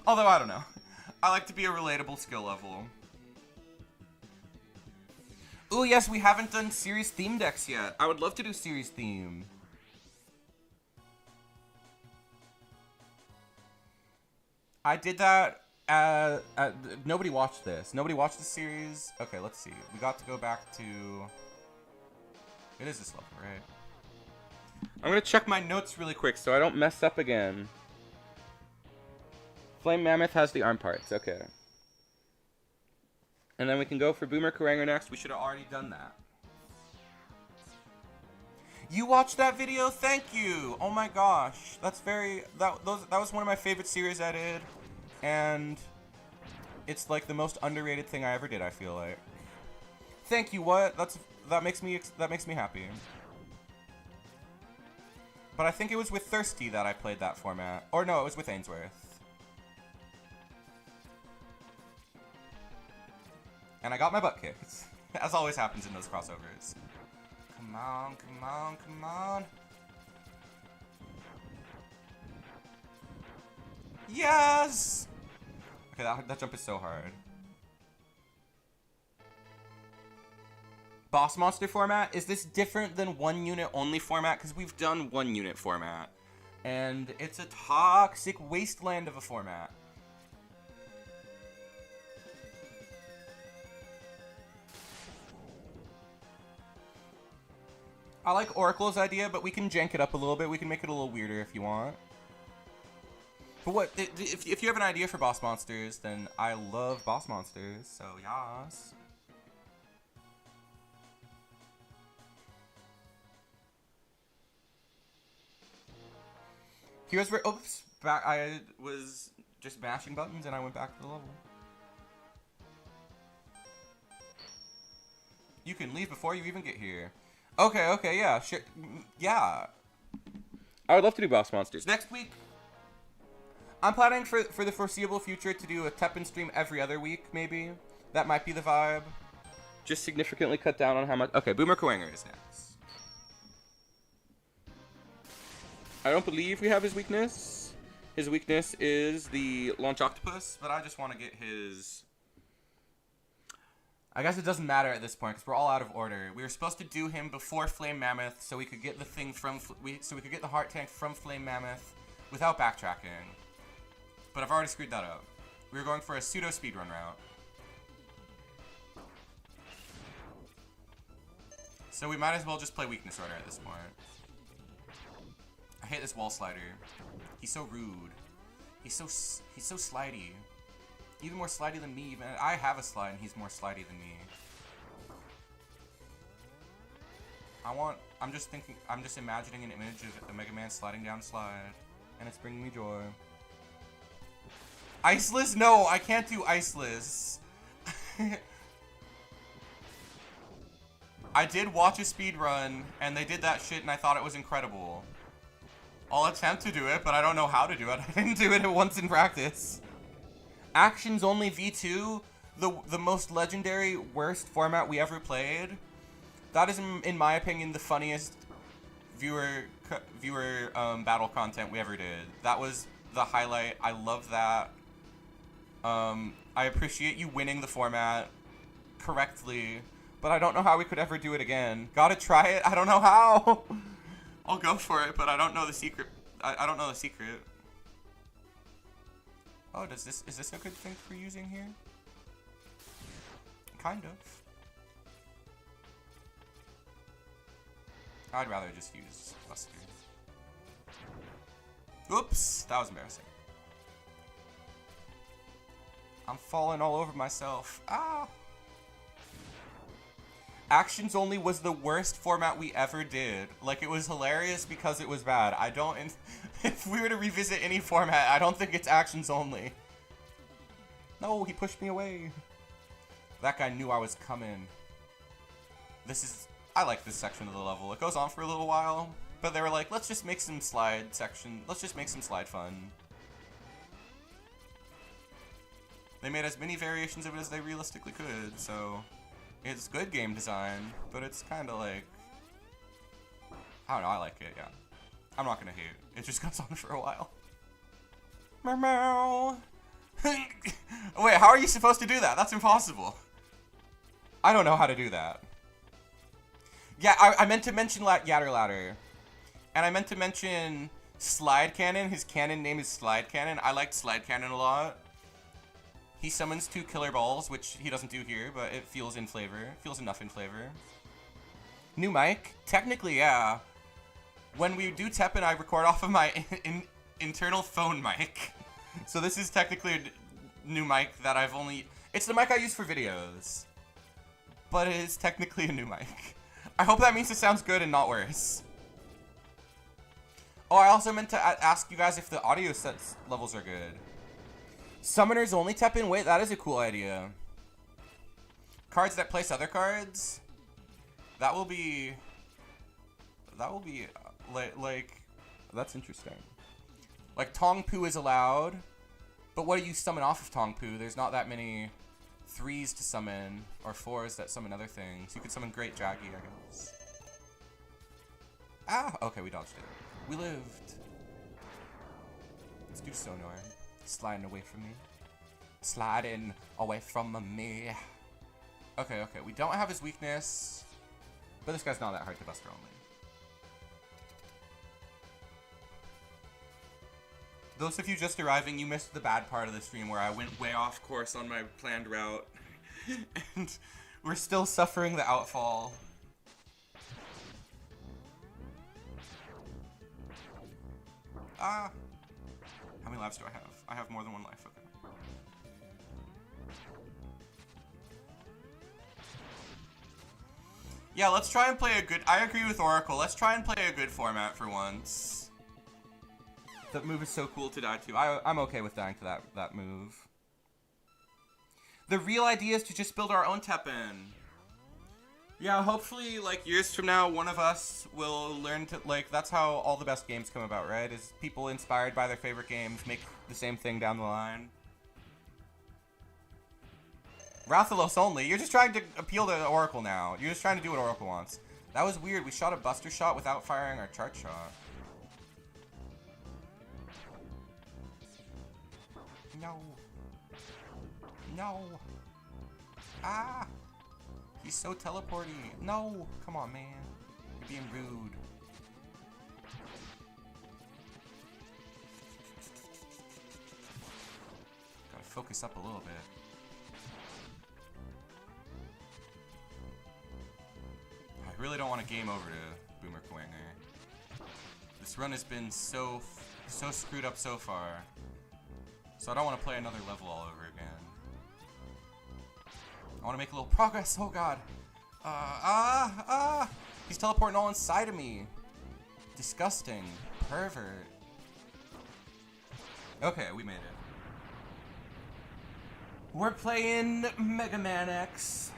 Although, I don't know. I like to be a relatable skill level. Ooh, yes, we haven't done series theme decks yet. I would love to do series theme. I did that. Nobody watched this. Nobody watched the series. Okay, let's see. We got to go back to. It is this level, right? I'm gonna check my notes really quick so I don't mess up again. Flame Mammoth has the arm parts. Okay. And then we can go for Boomer Kuranger next. We should have already done that. You watched that video? Thank you. Oh my gosh, that's very that was one of my favorite series I did, and it's like the most underrated thing I ever did. I feel like. Thank you. What? That makes me happy. But I think it was with Thirsty that I played that format, or no, it was with Ainsworth. And I got my butt kicked, as always happens in those crossovers. Come on, come on, come on. Yes! Okay, that jump is so hard. Boss monster format? Is this different than one unit only format? Because we've done one unit format. And it's a toxic wasteland of a format. I like Oracle's idea, but we can jank it up a little bit. We can make it a little weirder if you want. But what, if you have an idea for boss monsters, then I love boss monsters, so yas. Here's where, oops, I was just mashing buttons and I went back to the level. You can leave before you even get here. Okay, yeah, sure, yeah. I would love to do boss monsters. Next week, I'm planning for the foreseeable future to do a Teppen stream every other week, maybe. That might be the vibe. Just significantly cut down on how much. Okay, Boomer Kuranger is next. I don't believe we have his weakness. His weakness is the Launch Octopus, but I just want to get his... I guess it doesn't matter at this point because we're all out of order. We were supposed to do him before Flame Mammoth so we could get the thing from so we could get the Heart Tank from Flame Mammoth without backtracking. But I've already screwed that up. We were going for a pseudo speedrun route. So we might as well just play weakness order at this point. I hate this wall slider. He's so rude. He's so slidey. Even more slidey than me. Even I have a slide and he's more slidey than me. I'm just imagining an image of a Mega Man sliding down a slide. And it's bringing me joy. Iceless? No, I can't do Iceless. I did watch a speedrun and they did that shit and I thought it was incredible. I'll attempt to do it, but I don't know how to do it. I didn't do it once in practice. Actions only V2, the most legendary, worst format we ever played. That is, in my opinion, the funniest viewer battle content we ever did. That was the highlight. I love that. I appreciate you winning the format correctly, but I don't know how we could ever do it again. Gotta try it. I don't know how. I'll go for it, but I don't know the secret. I don't know the secret. Oh, is this a good thing for using here? Kind of. I'd rather just use Buster. Oops, that was embarrassing. I'm falling all over myself. Ah! Actions only was the worst format we ever did. Like, it was hilarious because it was bad. I don't... If we were to revisit any format, I don't think it's actions only. No, he pushed me away. That guy knew I was coming. I like this section of the level. It goes on for a little while, but they were like, let's just make some slide section. Let's just make some slide fun. They made as many variations of it as they realistically could, so... It's good game design, but it's kind of like... I don't know, I like it, yeah. I'm not gonna hate it. It just goes on for a while. Meow. Wait, how are you supposed to do that? That's impossible. I don't know how to do that. Yeah, I meant to mention Yatter Ladder. And I meant to mention Slide Cannon. His cannon name is Slide Cannon. I liked Slide Cannon a lot. He summons 2 killer balls, which he doesn't do here, but it feels in flavor. Feels enough in flavor. New mic? Technically, yeah. When we do Teppen, I record off of my internal phone mic. So this is technically a new mic that I've only... It's the mic I use for videos. But it is technically a new mic. I hope that means it sounds good and not worse. Oh, I also meant to ask you guys if the audio sets levels are good. Summoners only Teppen? Wait, that is a cool idea. Cards that place other cards? That will be... like, that's interesting. Like, Tong Poo is allowed, but what do you summon off of Tong Poo? There's not that many 3s to summon, or 4s that summon other things. You could summon Great Jaggy, I guess. Ah, okay, we dodged it. We lived. Let's do Sonar. Sliding away from me. Sliding away from me. Okay, we don't have his weakness, but this guy's not that hard to buster only. Those of you just arriving, you missed the bad part of the stream where I went way off course on my planned route. And we're still suffering the outfall. Ah! How many lives do I have? I have more than 1 life, okay. Yeah, let's try and play a good... I agree with Oracle. Let's try and play a good format for once. That move is so cool to die to. I'm okay with dying to that move. The real idea is to just build our own Teppen. Yeah, hopefully, like, years from now, one of us will learn to, like, that's how all the best games come about, right? Is people inspired by their favorite games make the same thing down the line. Rathalos only. You're just trying to appeal to Oracle now. You're just trying to do what Oracle wants. That was weird. We shot a buster shot without firing our chart shot. No. No. Ah! He's so teleporty. No! Come on, man. You're being rude. Gotta focus up a little bit. I really don't want to game over to Boomer Kuwanger. This run has been so screwed up so far. So I don't want to play another level all over again. I want to make a little progress. Oh god. He's teleporting all inside of me. Disgusting. Pervert. Okay, we made it. We're playing Mega Man X.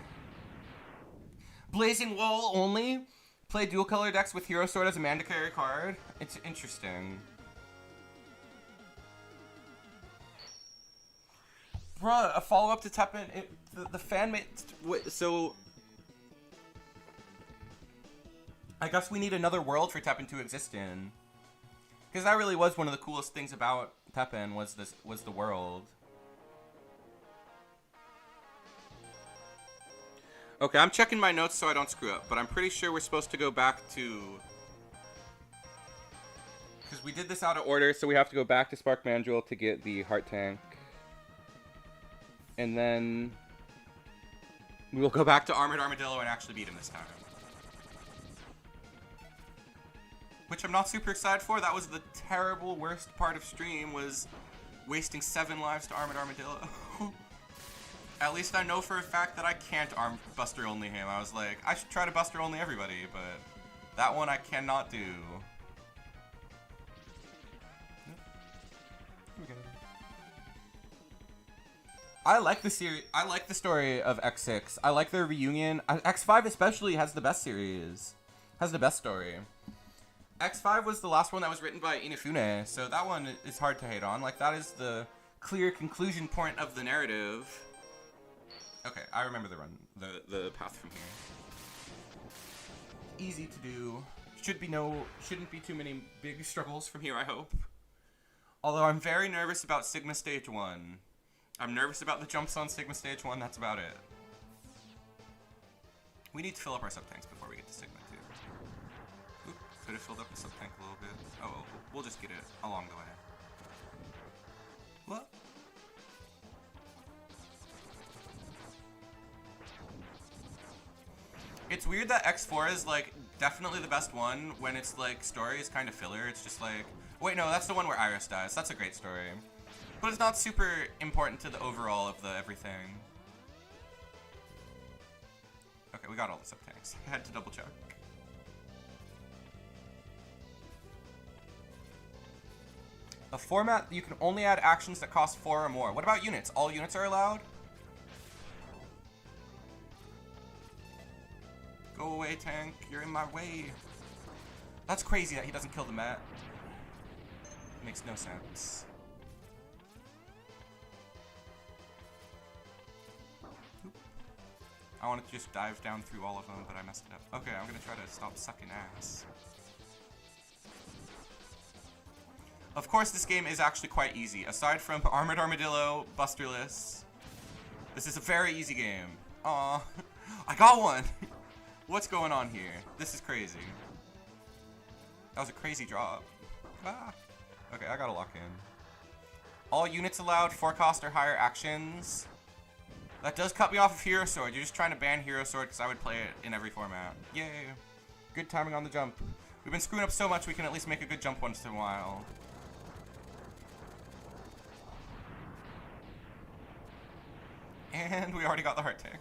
Blazing Wall only. Play dual color decks with Hero Sword as a mandatory card. It's interesting. Bruh, a follow-up to Teppen. The fan made... So... I guess we need another world for Teppen to exist in. Because that really was one of the coolest things about Teppen, was the world. Okay, I'm checking my notes so I don't screw up, but I'm pretty sure we're supposed to go back to... Because we did this out of order, so we have to go back to Spark Mandrill to get the Heart Tank. And then... we will go back to Armored Armadillo and actually beat him this time. Which I'm not super excited for. That was the terrible worst part of stream, was wasting 7 lives to Armored Armadillo. At least I know for a fact that I can't Buster Only him. I was like, I should try to Buster Only everybody, but that one I cannot do. I like the series. I like the story of X6. I like their reunion. X5 especially has the best series. Has the best story. X5 was the last one that was written by Inafune, so that one is hard to hate on. Like, that is the clear conclusion point of the narrative. Okay, I remember the run, the path from here. Easy to do. Shouldn't be too many big struggles from here, I hope. Although I'm very nervous about Sigma Stage 1. I'm nervous about the jumps on Sigma Stage 1, that's about it. We need to fill up our sub-tanks before we get to Sigma 2. Oop, could have filled up the sub tank a little bit. Oh, well, we'll just get it along the way. What? It's weird that X4 is, like, definitely the best one when it's, like, story is kind of filler. It's just like... Wait, no, that's the one where Iris dies. That's a great story. But it's not super important to the overall of the everything. Okay, we got all the sub-tanks. I had to double check. A format, you can only add actions that cost 4 or more. What about units? All units are allowed? Go away, tank. You're in my way. That's crazy that he doesn't kill the mat. Makes no sense. Oop. I wanted to just dive down through all of them, but I messed it up. Okay, I'm gonna try to stop sucking ass. Of course, this game is actually quite easy. Aside from Armored Armadillo, Busterless, this is a very easy game. Aw, I got one! What's going on here? This is crazy. That was a crazy drop. Ah. Okay, I gotta lock in. All units allowed, 4 cost or higher actions. That does cut me off of Hero Sword. You're just trying to ban Hero Sword because I would play it in every format. Yay. Good timing on the jump. We've been screwing up so much we can at least make a good jump once in a while. And we already got the heart tank.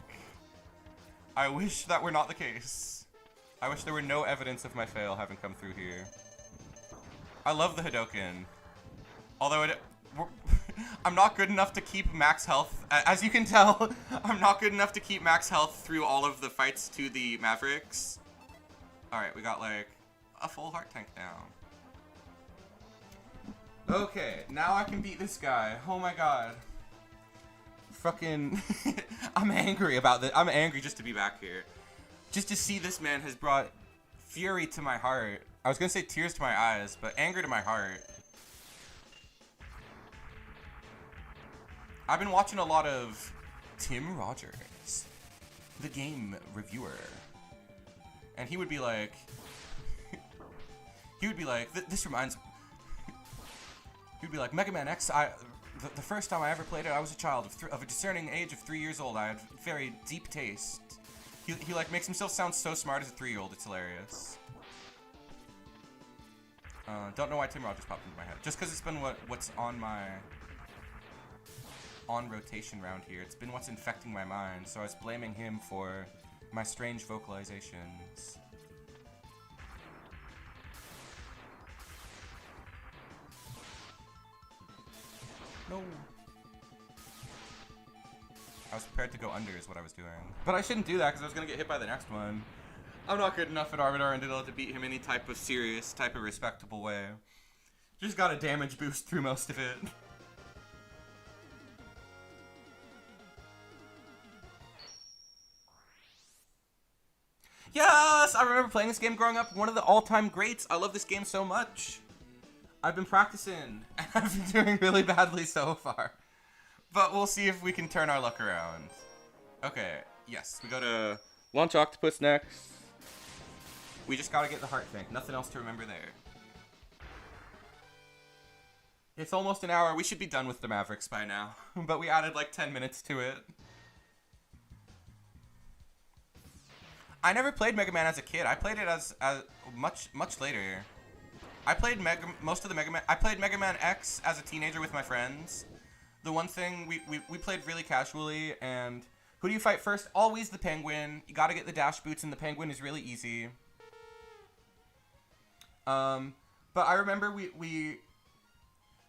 I wish that were not the case. I wish there were no evidence of my fail having come through here. I love the Hadoken. Although I'm not good enough to keep max health. As you can tell, I'm not good enough to keep max health through all of the fights to the Mavericks. Alright, we got like a full heart tank now. Okay, now I can beat this guy. Oh my god. Fucking... I'm angry about this. I'm angry just to be back here. Just to see this man has brought fury to my heart. I was gonna say tears to my eyes, but anger to my heart. I've been watching a lot of Tim Rogers, the game reviewer. And he would be like... this reminds... He'd be like, Mega Man X, the first time I ever played it, I was a child of a discerning age of 3 years old. I had very deep taste. He like makes himself sound so smart as a 3-year-old. It's hilarious. Don't know why Tim Rogers popped into my head. Just because it's been what's on my rotation round here. It's been what's infecting my mind. So I was blaming him for my strange vocalizations. No. I was prepared to go under is what I was doing. But I shouldn't do that because I was going to get hit by the next one. I'm not good enough at Arvidar and Diddle to beat him any type of serious, type of respectable way. Just got a damage boost through most of it. Yes! I remember playing this game growing up. One of the all-time greats. I love this game so much. I've been practicing, and I've been doing really badly so far. But we'll see if we can turn our luck around. Okay, yes, we go to Launch Octopus next. We just gotta get the heart tank. Nothing else to remember there. It's almost an hour. We should be done with the Mavericks by now. But we added like 10 minutes to it. I never played Mega Man as a kid. I played it as much later. I played most of the Mega Man. I played Mega Man X as a teenager with my friends. The one thing we played really casually, and who do you fight first? Always the Penguin. You gotta get the dash boots, and the Penguin is really easy. But I remember we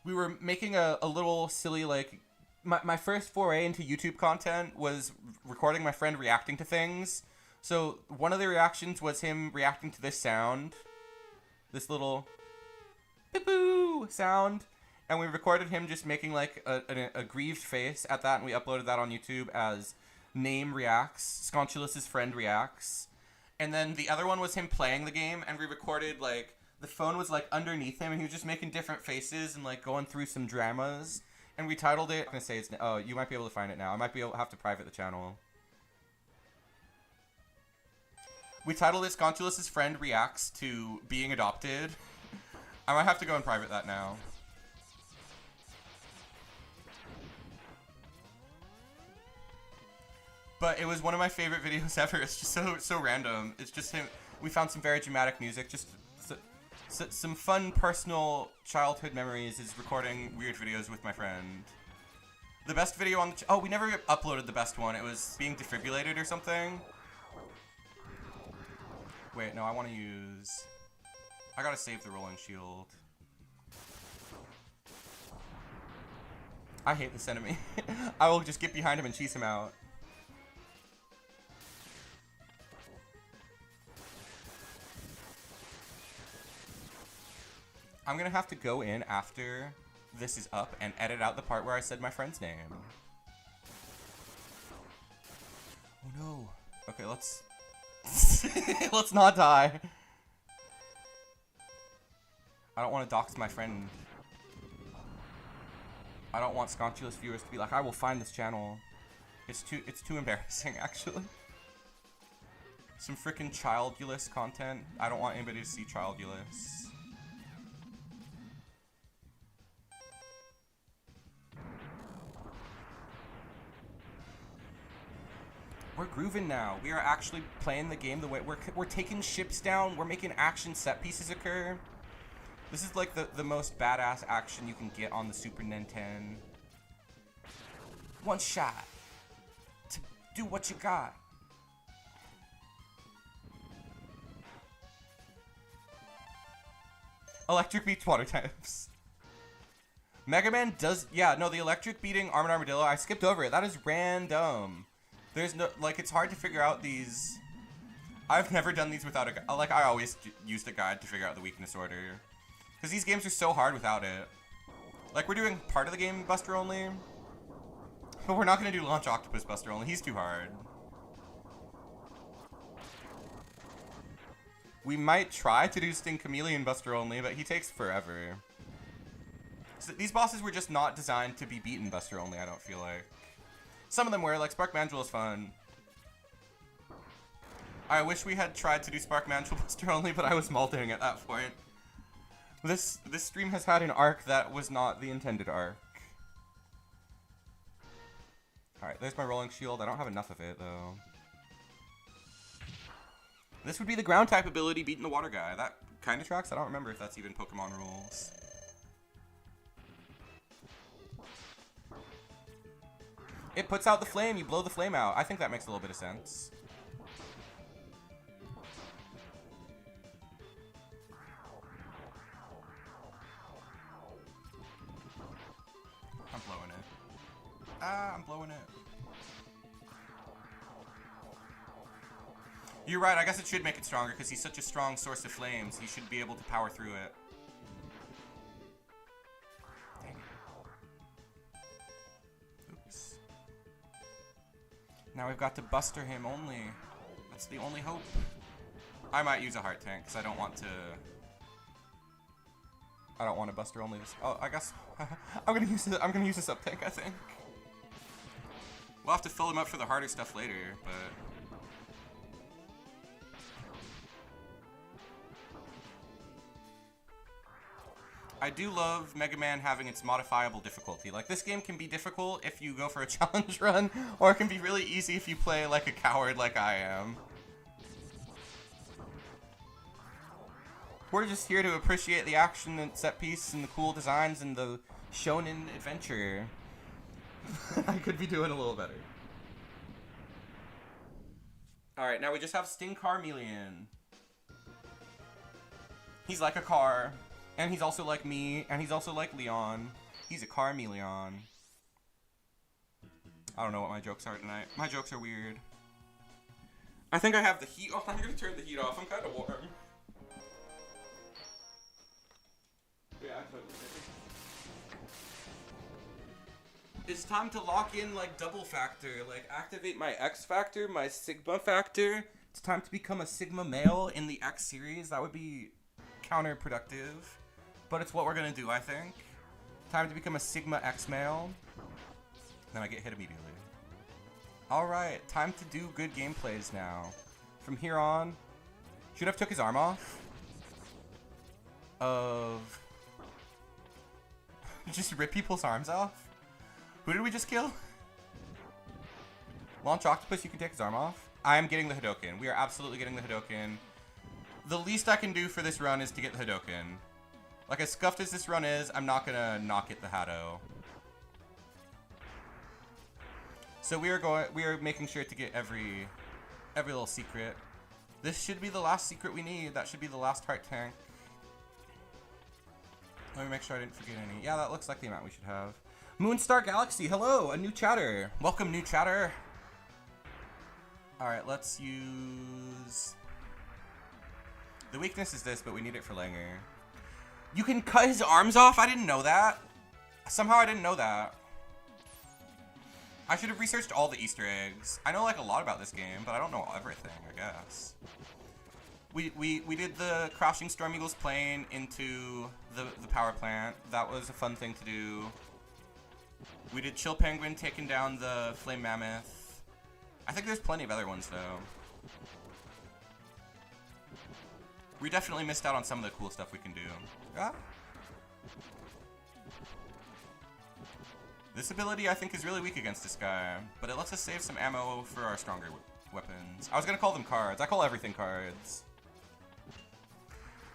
were making a little silly, like, my first foray into YouTube content was recording my friend reacting to things. So one of the reactions was him reacting to this sound. This little beep-boo sound. And we recorded him just making like a grieved face at that, and we uploaded that on YouTube as Name Reacts, Scontulous' friend reacts. And then the other one was him playing the game, and we recorded like, the phone was like underneath him, and he was just making different faces and like going through some dramas. And we titled it, I'm gonna say it's, oh, you might be able to find it now. I might have to private the channel. We titled it Scontulous' friend reacts to being adopted. I might have to go in private that now. But it was one of my favorite videos ever. It's just so random. It's just him. We found some very dramatic music. Just some fun personal childhood memories is recording weird videos with my friend. The best video on the oh, we never uploaded the best one. It was being defibrillated or something. Wait, no, I want to use... I gotta save the rolling shield. I hate this enemy. I will just get behind him and cheese him out. I'm gonna have to go in after this is up and edit out the part where I said my friend's name. Oh no. Okay, let's... let's not die. I don't want to dox my friend. I don't want Scontulous viewers to be like, I will find this channel. It's too embarrassing, actually. Some freaking childulous content. I don't want anybody to see childulous. We're grooving now. We are actually playing the game the way we're taking ships down. We're making action set pieces occur. This is like the most badass action you can get on the Super Nintendo. One shot to do what you got. Electric beats water types. Mega Man does, yeah, no, the electric beating Armored Armadillo, I skipped over it. That is random. There's no, like, it's hard to figure out these. I've never done these without a guide. Like, I always used a guide to figure out the weakness order. Because these games are so hard without it. Like, we're doing part of the game Buster only. But we're not going to do Launch Octopus Buster only. He's too hard. We might try to do Sting Chameleon Buster only, but he takes forever. So these bosses were just not designed to be beaten Buster only, I don't feel like. Some of them were, like Spark Mandrill is fun. I wish we had tried to do Spark Mandrill Buster only, but I was multing at that point. This stream has had an arc that was not the intended arc. Alright, there's my rolling shield. I don't have enough of it, though. This would be the ground type ability beating the water guy. That kind of tracks. I don't remember if that's even Pokemon rules. It puts out the flame. You blow the flame out. I think that makes a little bit of sense. I'm blowing it. Ah, I'm blowing it. You're right. I guess it should make it stronger because he's such a strong source of flames. He should be able to power through it. Now we've got to Buster him only. That's the only hope. I might use a heart tank because I don't want to. I don't want to Buster only this. Oh, I guess I'm gonna use it. I'm gonna use a sub tank. I think we'll have to fill him up for the harder stuff later, but. I do love Mega Man having its modifiable difficulty. Like, this game can be difficult if you go for a challenge run, or it can be really easy if you play like a coward like I am. We're just here to appreciate the action and set piece and the cool designs and the shonen adventure. I could be doing a little better. Alright, now we just have Sting Carmeleon. He's like a car. And he's also like me, and he's also like Leon. He's a Carmeleon. I don't know what my jokes are tonight. My jokes are weird. I think I have the heat off. I'm gonna turn the heat off. I'm kind of warm. Yeah, I totally did. It's time to lock in like double factor. Like activate my X factor, my Sigma factor. It's time to become a Sigma male in the X series. That would be counterproductive. But it's what we're gonna do, I think. Time to become a Sigma X male. Then I get hit immediately. Alright, time to do good gameplays now. From here on, Should have took his arm off. Of... just rip people's arms off? Who did we just kill? Launch Octopus, you can take his arm off. I am getting the Hadoken. We are absolutely getting the Hadoken. The least I can do for this run is to get the Hadoken. Like, as scuffed as this run is, I'm not gonna not get the Hado. So we are making sure to get every little secret. This should be the last secret we need. That should be the last heart tank. Let me make sure I didn't forget any. Yeah, that looks like the amount we should have. Moonstar Galaxy, hello, a new chatter. Welcome, new chatter. Alright, let's use... The weakness is this, but we need it for Langer. You can cut his arms off? I didn't know that. Somehow I didn't know that. I should have researched all the Easter eggs. I know like a lot about this game, but I don't know everything, I guess. We did the crashing Storm Eagle's plane into the power plant. That was a fun thing to do. We did Chill Penguin taking down the Flame Mammoth. I think there's plenty of other ones though. We definitely missed out on some of the cool stuff we can do. Ah. This ability I think is really weak against this guy, but it lets us save some ammo for our stronger weapons. I was gonna call them cards. I call everything cards.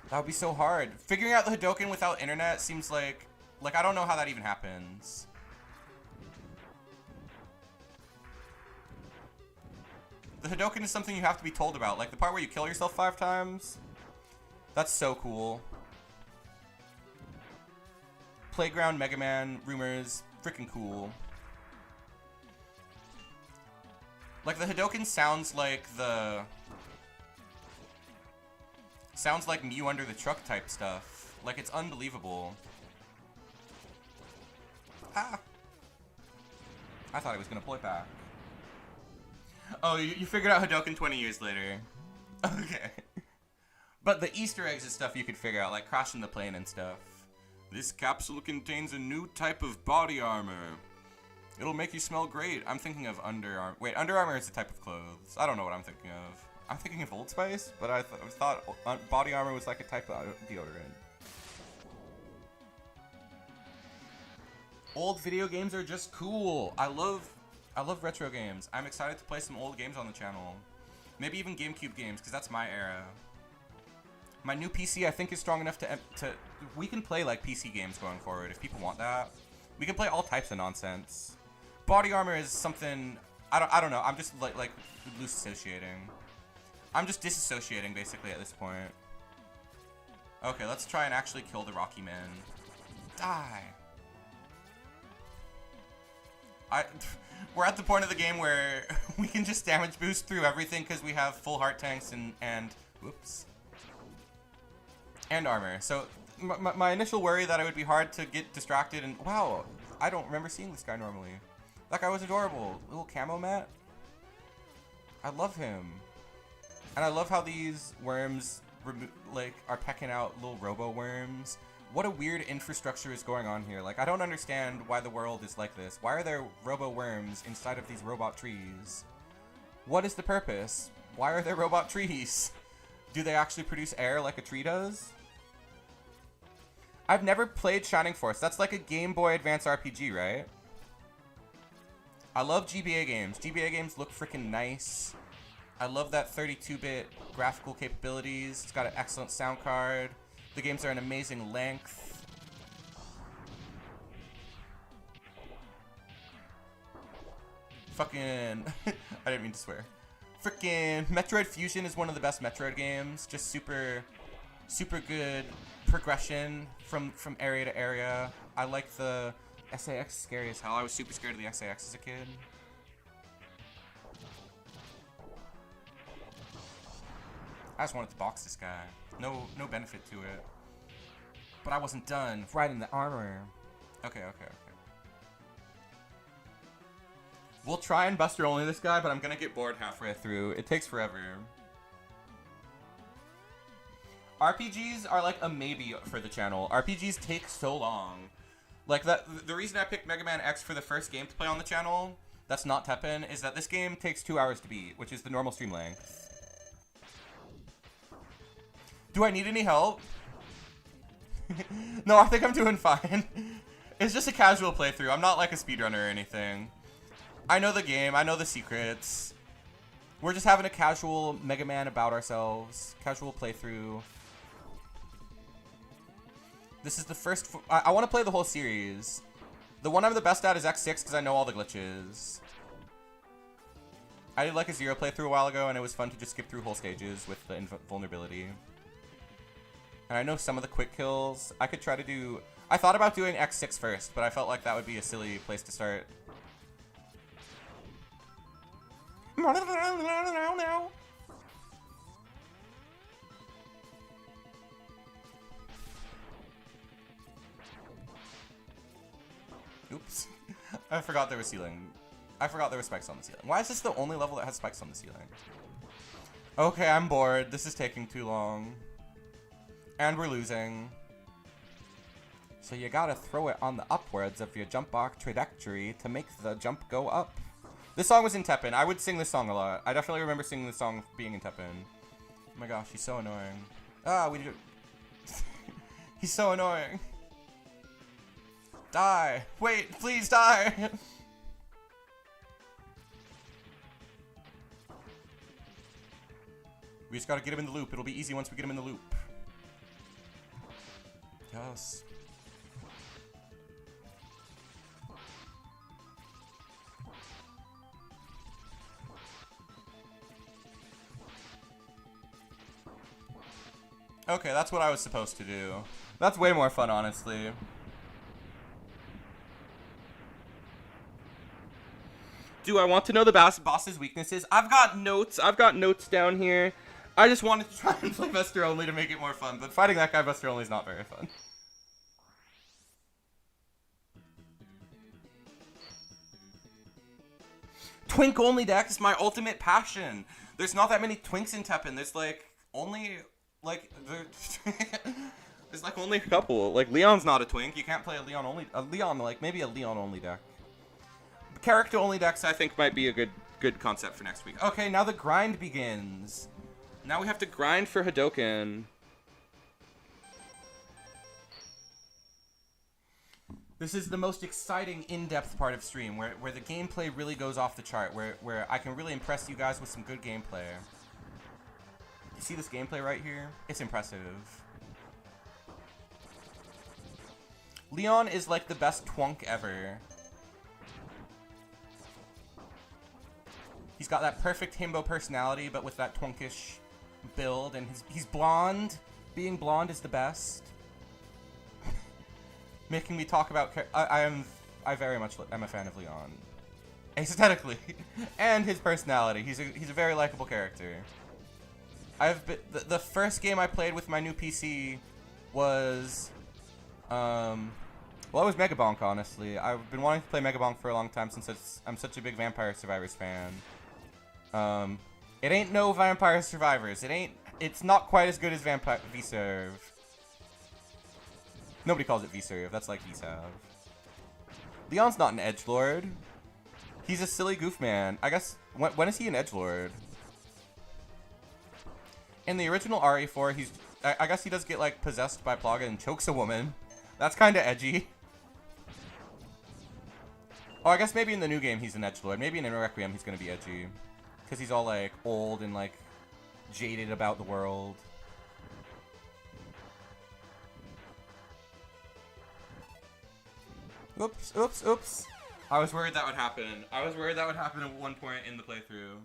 That would be so hard. Figuring out the Hadoken without internet seems like I don't know how that even happens. The Hadoken is something you have to be told about, like the part where you kill yourself 5 times. That's so cool. Playground, Mega Man, rumors, freaking cool. Like the Hadoken sounds like Mew under the truck type stuff. Like it's unbelievable. Ah! I thought he was gonna pull it back. Oh, you figured out Hadoken 20 years later. Okay. But the Easter eggs is stuff you could figure out, like crashing the plane and stuff. This capsule contains a new type of body armor. It'll make you smell great. I'm thinking of Under Armour. Wait, Under Armour is a type of clothes. I don't know what I'm thinking of. I'm thinking of Old Spice, but I thought body armor was like a type of deodorant. Old video games are just cool. I love retro games. I'm excited to play some old games on the channel. Maybe even GameCube games, because that's my era. My new PC, I think, is strong enough to... We can play, like, PC games going forward, if people want that. We can play all types of nonsense. Body armor is something... I don't know. I'm just, like loose associating. I'm just disassociating, basically, at this point. Okay, let's try and actually kill the Rocky Men. Die! We're at the point of the game where we can just damage boost through everything because we have full heart tanks and whoops. And armor. So my initial worry that it would be hard to get distracted and wow, I don't remember seeing this guy normally. That guy was adorable. Little camo mat. I love him. And I love how these worms are pecking out little robo worms. What a weird infrastructure is going on here. Like, I don't understand why the world is like this. Why are there robo worms inside of these robot trees? What is the purpose? Why are there robot trees? Do they actually produce air like a tree does? I've never played Shining Force. That's like a Game Boy Advance RPG, right? I love GBA games. GBA games look freaking nice. I love that 32-bit graphical capabilities. It's got an excellent sound card. The games are an amazing length. Fucking... I didn't mean to swear. Freaking Metroid Fusion is one of the best Metroid games. Just super good progression from area to area. I like the SAX, scary as hell. I was super scared of the SAX as a kid. I just wanted to box this guy. No benefit to it. But I wasn't done. Right in the armor. Okay. We'll try and Buster only this guy, but I'm gonna get bored halfway through. It takes forever. RPGs are like a maybe for the channel. RPGs take so long. Like the reason I picked Mega Man X for the first game to play on the channel, that's not Teppen, is that this game takes 2 hours to beat, which is the normal stream length. Do I need any help? No, I think I'm doing fine. It's just a casual playthrough. I'm not like a speedrunner or anything. I know the game. I know the secrets. We're just having a casual Mega Man about ourselves. Casual playthrough. This is the first... I want to play the whole series. The one I'm the best at is X6 because I know all the glitches. I did like a Zero playthrough a while ago, and it was fun to just skip through whole stages with the invulnerability. And I know some of the quick kills. I could try to do... I thought about doing X6 first, but I felt like that would be a silly place to start. Oops. I forgot there was ceiling. I forgot there were spikes on the ceiling. Why is this the only level that has spikes on the ceiling? Okay, I'm bored. This is taking too long. And we're losing. So you gotta throw it on the upwards of your jump box trajectory to make the jump go up. This song was in Teppen. I would sing this song a lot. I definitely remember singing this song being in Teppen. Oh my gosh, he's so annoying. Ah, we did it. He's so annoying. Die. Wait, please die. We just gotta get him in the loop. It'll be easy once we get him in the loop. Yes. Okay, that's what I was supposed to do. That's way more fun, honestly. Do I want to know the boss's weaknesses? I've got notes. I've got notes down here. I just wanted to try and play Buster Only to make it more fun, but fighting that guy Buster Only is not very fun. Twink only deck is my ultimate passion. There's not that many twinks in Teppen. There's like only like there's like only a couple. Like Leon's not a twink. You can't play a Leon only. Like maybe a Leon only deck. Character only decks I think might be a good concept for next week. Okay, now the grind begins. Now we have to grind for Hadoken. This is the most exciting, in-depth part of stream, where the gameplay really goes off the chart, where I can really impress you guys with some good gameplay. You see this gameplay right here? It's impressive. Leon is like the best twunk ever. He's got that perfect himbo personality, but with that twunkish build, and he's blonde. Being blonde is the best. Making me talk about I very much am a fan of Leon, aesthetically, and his personality. He's a very likable character. The first game I played with my new PC was well, it was Mega Bonk, honestly. I've been wanting to play Mega Bonk for a long time since I'm such a big Vampire Survivors fan. It ain't no Vampire Survivors. It's not quite as good as Vampire V-Serve. Nobody calls it V-Serve. That's like V-Sav. Leon's not an edgelord. He's a silly goof man. I guess, when is he an edgelord? In the original RE4, I guess he does get, like, possessed by Plaga and chokes a woman. That's kind of edgy. Oh, I guess maybe in the new game he's an edgelord. Maybe in Requiem he's going to be edgy. Because he's all, like, old and, like, jaded about the world. Oops, oops, oops. I was worried that would happen. I was worried that would happen at one point in the playthrough.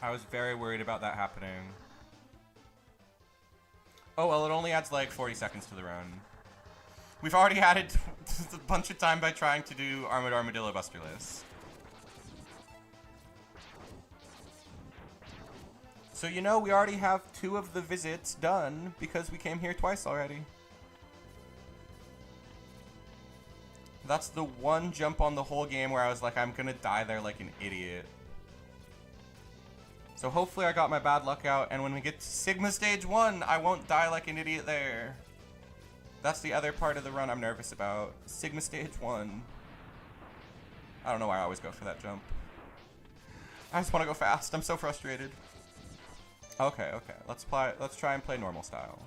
I was very worried about that happening. Oh, well, it only adds like 40 seconds to the run. We've already added a bunch of time by trying to do Armored Armadillo Busterless. So, you know, we already have 2 of the visits done because we came here twice already. That's the one jump on the whole game where I was like, I'm gonna die there like an idiot. So hopefully I got my bad luck out, and when we get to Sigma Stage 1, I won't die like an idiot there. That's the other part of the run I'm nervous about. Sigma Stage 1. I don't know why I always go for that jump. I just want to go fast. I'm so frustrated. Okay, okay. Let's try and play normal style.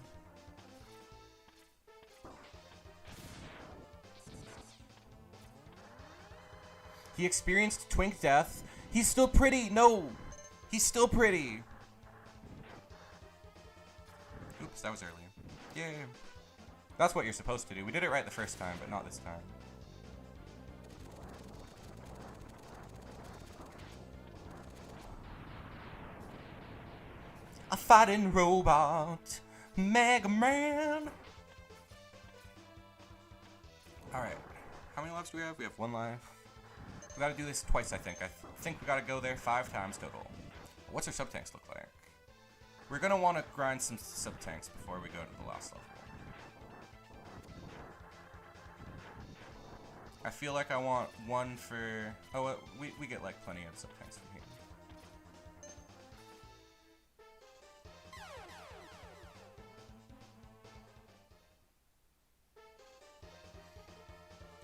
He experienced twink death. He's still pretty. No. He's still pretty. Oops, that was early. Yay. That's what you're supposed to do. We did it right the first time, but not this time. A fighting robot, Mega Man. Alright, how many lives do we have? We have 1 life. We gotta do this twice, I think. I think we gotta go there 5 times total. What's our sub-tanks look like? We're gonna wanna grind some sub-tanks before we go to the last level. I feel like I want 1 for... Oh, we get like plenty of sub-tanks from here.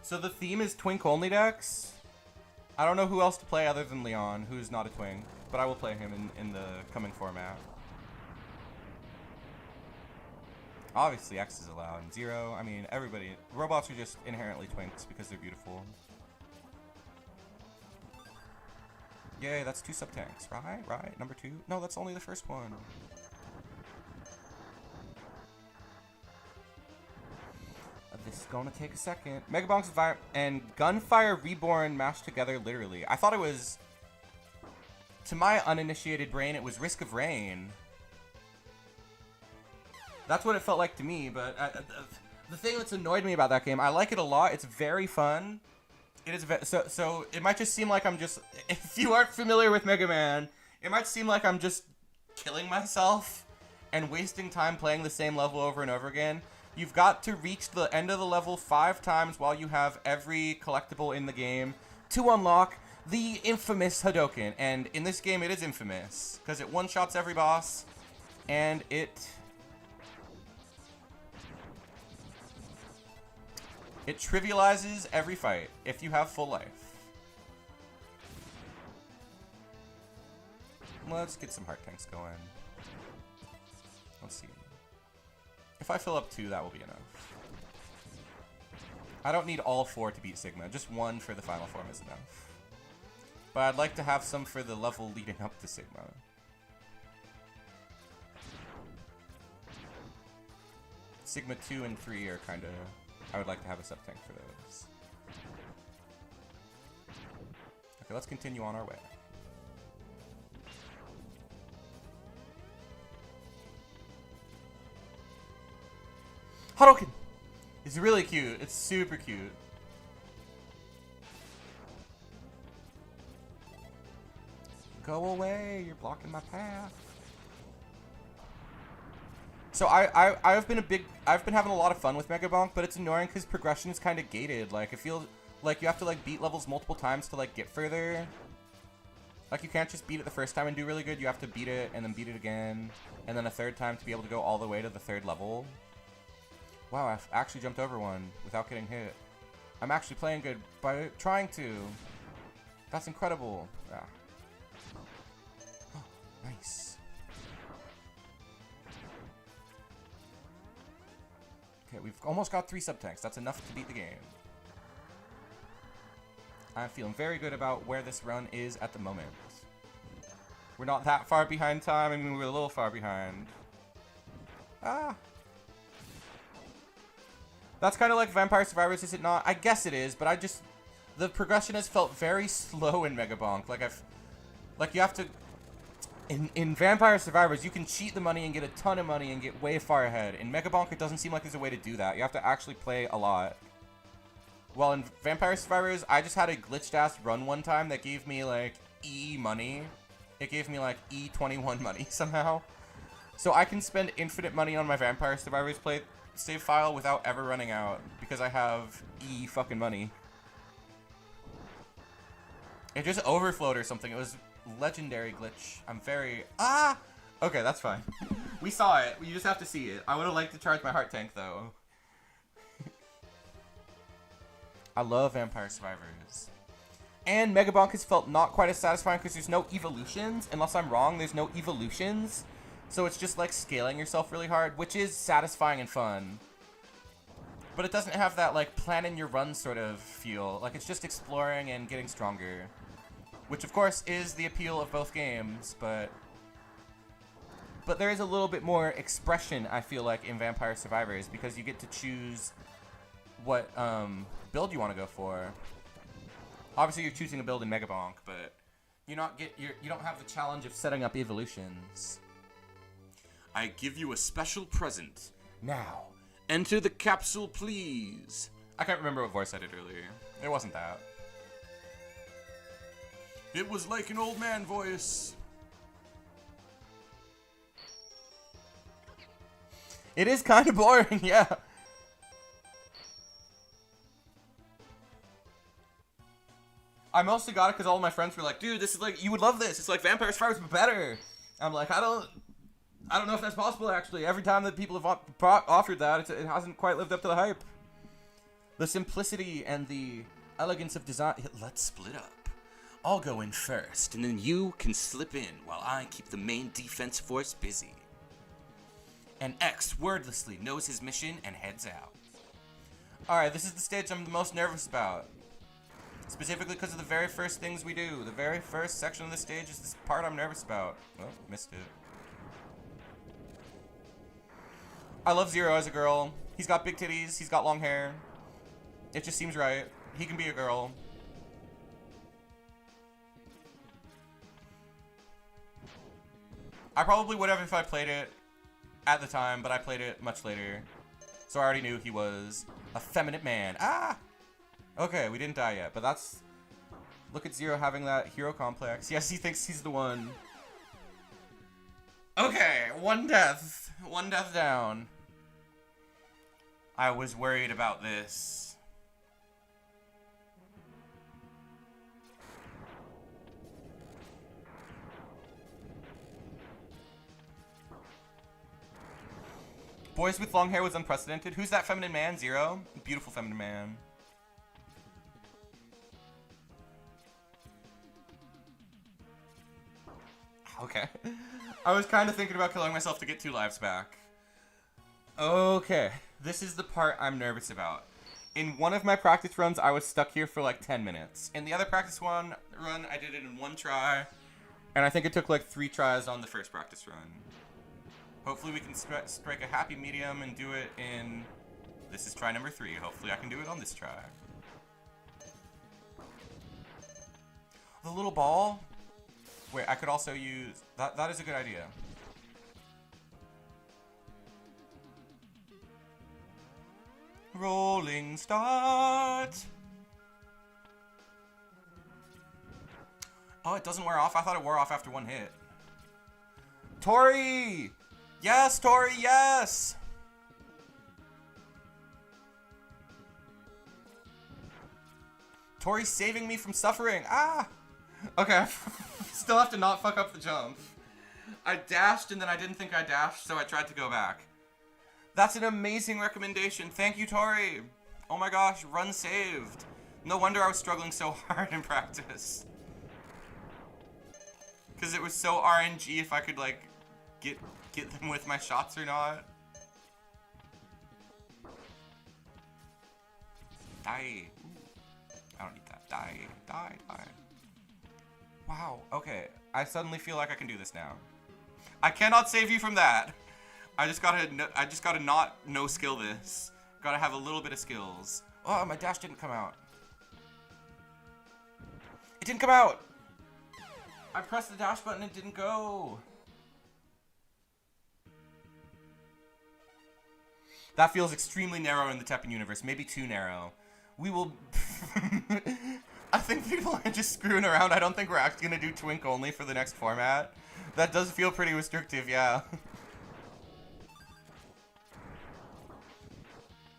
So the theme is twink only decks. I don't know who else to play other than Leon, who's not a twink, but I will play him in the coming format. Obviously X is allowed, and 0, I mean everybody, robots are just inherently twinks because they're beautiful. Yay, that's 2 sub-tanks, right? Right, number 2? No, that's only the first one. This is gonna take a second. Megabonk's and Gunfire Reborn mashed together literally. I thought it was, to my uninitiated brain, it was Risk of Rain. That's what it felt like to me, but the thing that's annoyed me about that game, I like it a lot. It's very fun. It is so it might just seem like I'm just, if you aren't familiar with Mega Man, it might seem like I'm just killing myself and wasting time playing the same level over and over again. You've got to reach the end of the level 5 times while you have every collectible in the game to unlock the infamous Hadoken. And in this game, it is infamous because it one-shots every boss, and it trivializes every fight if you have full life. Let's get some heart tanks going. Let's see. If I fill up 2, that will be enough. I don't need all 4 to beat Sigma. Just 1 for the final form is enough. But I'd like to have some for the level leading up to Sigma. Sigma 2 and 3 are kind of... I would like to have a sub-tank for those. Okay, let's continue on our way. Hadoken! It's really cute. It's super cute. Go away! You're blocking my path. So I've been having a lot of fun with Megabonk, but it's annoying because progression is kind of gated. Like, it feels like you have to like beat levels multiple times to like get further. Like, you can't just beat it the first time and do really good. You have to beat it and then beat it again, and then a 3rd time to be able to go all the way to the 3rd level. Wow, I've actually jumped over one without getting hit. I'm actually playing good by trying to. That's incredible. Ah. Oh, nice. Okay, we've almost got 3 sub-tanks. That's enough to beat the game. I'm feeling very good about where this run is at the moment. We're not that far behind time. I mean, we're a little far behind. Ah. That's kind of like Vampire Survivors, is it not? I guess it is, but the progression has felt very slow in Megabonk. Like you have to, in Vampire Survivors, you can cheat the money and get a ton of money and get way far ahead. In Megabonk, it doesn't seem like there's a way to do that. You have to actually play a lot. Well, in Vampire Survivors, I just had a glitched-ass run one time that gave me, like, E money. It gave me, like, E21 money somehow. So I can spend infinite money on my Vampire Survivors save file without ever running out because I have E fucking money. It just overflowed or something. It was legendary glitch. I'm very... Ah! Okay, that's fine. We saw it. You just have to see it. I would have liked to charge my heart tank, though. I love Vampire Survivors. And Mega Bonk has felt not quite as satisfying because there's no evolutions. Unless I'm wrong, there's no evolutions. So it's just like scaling yourself really hard, which is satisfying and fun. But it doesn't have that like planning your run sort of feel. Like it's just exploring and getting stronger. Which of course is the appeal of both games, but there is a little bit more expression, I feel like, in Vampire Survivors because you get to choose what build you want to go for. Obviously, you're choosing a build in Mega Bonk, but you don't have the challenge of setting up evolutions. I give you a special present. Now, enter the capsule, please. I can't remember what voice I did earlier. It wasn't that. It was like an old man voice. It is kind of boring, yeah. I mostly got it because all of my friends were like, dude, this is like, you would love this. It's like Vampire Survivors, but better. I'm like, I don't know if that's possible, actually. Every time that people have offered that, it hasn't quite lived up to the hype. The simplicity and the elegance of design. Let's split up. I'll go in first, and then you can slip in while I keep the main defense force busy. And X wordlessly knows his mission and heads out. Alright, this is the stage I'm the most nervous about. Specifically because of the very first things we do. The very first section of the stage is this part I'm nervous about. Oh, missed it. I love Zero as a girl. He's got big titties. He's got long hair. It just seems right. He can be a girl. I probably would have if I played it at the time, but I played it much later. So I already knew he was a feminine man. Ah! Okay, we didn't die yet, but that's... Look at Zero having that hero complex. Yes, he thinks he's the one. Okay, one death. One death down. I was worried about this. Boys with long hair was unprecedented. Who's that feminine man? Zero? Beautiful feminine man. Okay. I was kind of thinking about killing myself to get 2 lives back. Okay. This is the part I'm nervous about. In one of my practice runs, I was stuck here for like 10 minutes. In the other practice run, I did it in 1 try. And I think it took like 3 tries on the first practice run. Hopefully we can strike a happy medium and do it in... This is try number 3. Hopefully I can do it on this try. The little ball... Wait, I could also use... That is a good idea. Rolling start. Oh, it doesn't wear off? I thought it wore off after 1 hit. Tori! Yes, Tori, yes! Tori's saving me from suffering. Ah! Okay, still have to not fuck up the jump. I dashed and then I didn't think I dashed, so I tried to go back. That's an amazing recommendation. Thank you, Tori. Oh my gosh, run saved. No wonder I was struggling so hard in practice. Because it was so RNG if I could, like, get them with my shots or not. Die. Ooh. I don't need that. Die. Die. Die. Wow, okay. I suddenly feel like I can do this now. I cannot save you from that. I just gotta not no skill this. Gotta have a little bit of skills. Oh, my dash didn't come out. It didn't come out! I pressed the dash button and it didn't go. That feels extremely narrow in the Teppen universe. Maybe too narrow. We will... I think people are just screwing around. I don't think we're actually going to do Twink only for the next format. That does feel pretty restrictive, yeah.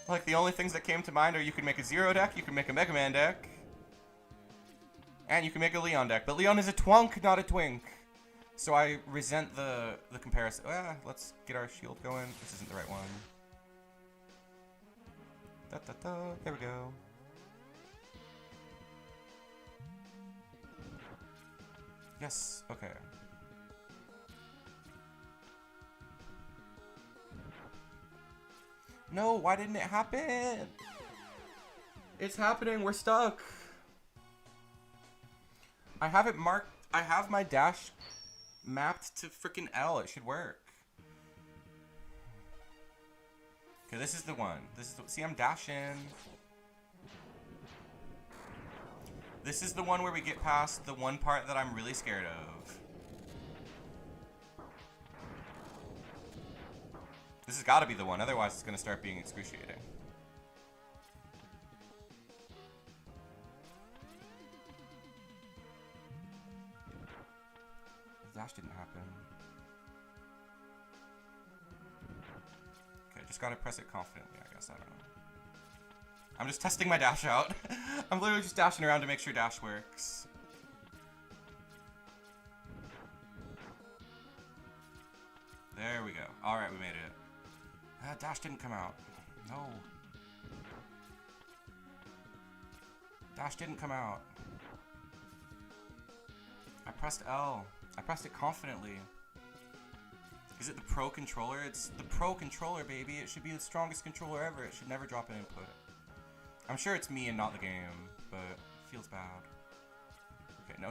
Like, the only things that came to mind are you could make a Zero deck, you could make a Mega Man deck, and you can make a Leon deck. But Leon is a twunk, not a twink. So I resent the comparison. Let's get our shield going. This isn't the right one. There we go. Yes, okay. No, why didn't it happen? It's happening, we're stuck. I have it marked, I have my dash mapped to freaking L, it should work. Okay, this is the one. This is the, see, I'm dashing. This is the one where we get past the one part that I'm really scared of. This has got to be the one, otherwise it's going to start being excruciating. The dash didn't happen. Okay, just got to press it confidently, I guess, I don't know. I'm just testing my dash out. I'm literally just dashing around to make sure dash works. There we go. Alright, we made it. Dash didn't come out. No. Dash didn't come out. I pressed L. I pressed it confidently. Is it the Pro controller? It's the Pro controller, baby. It should be the strongest controller ever. It should never drop an input. I'm sure it's me and not the game, but it feels bad. Okay, no.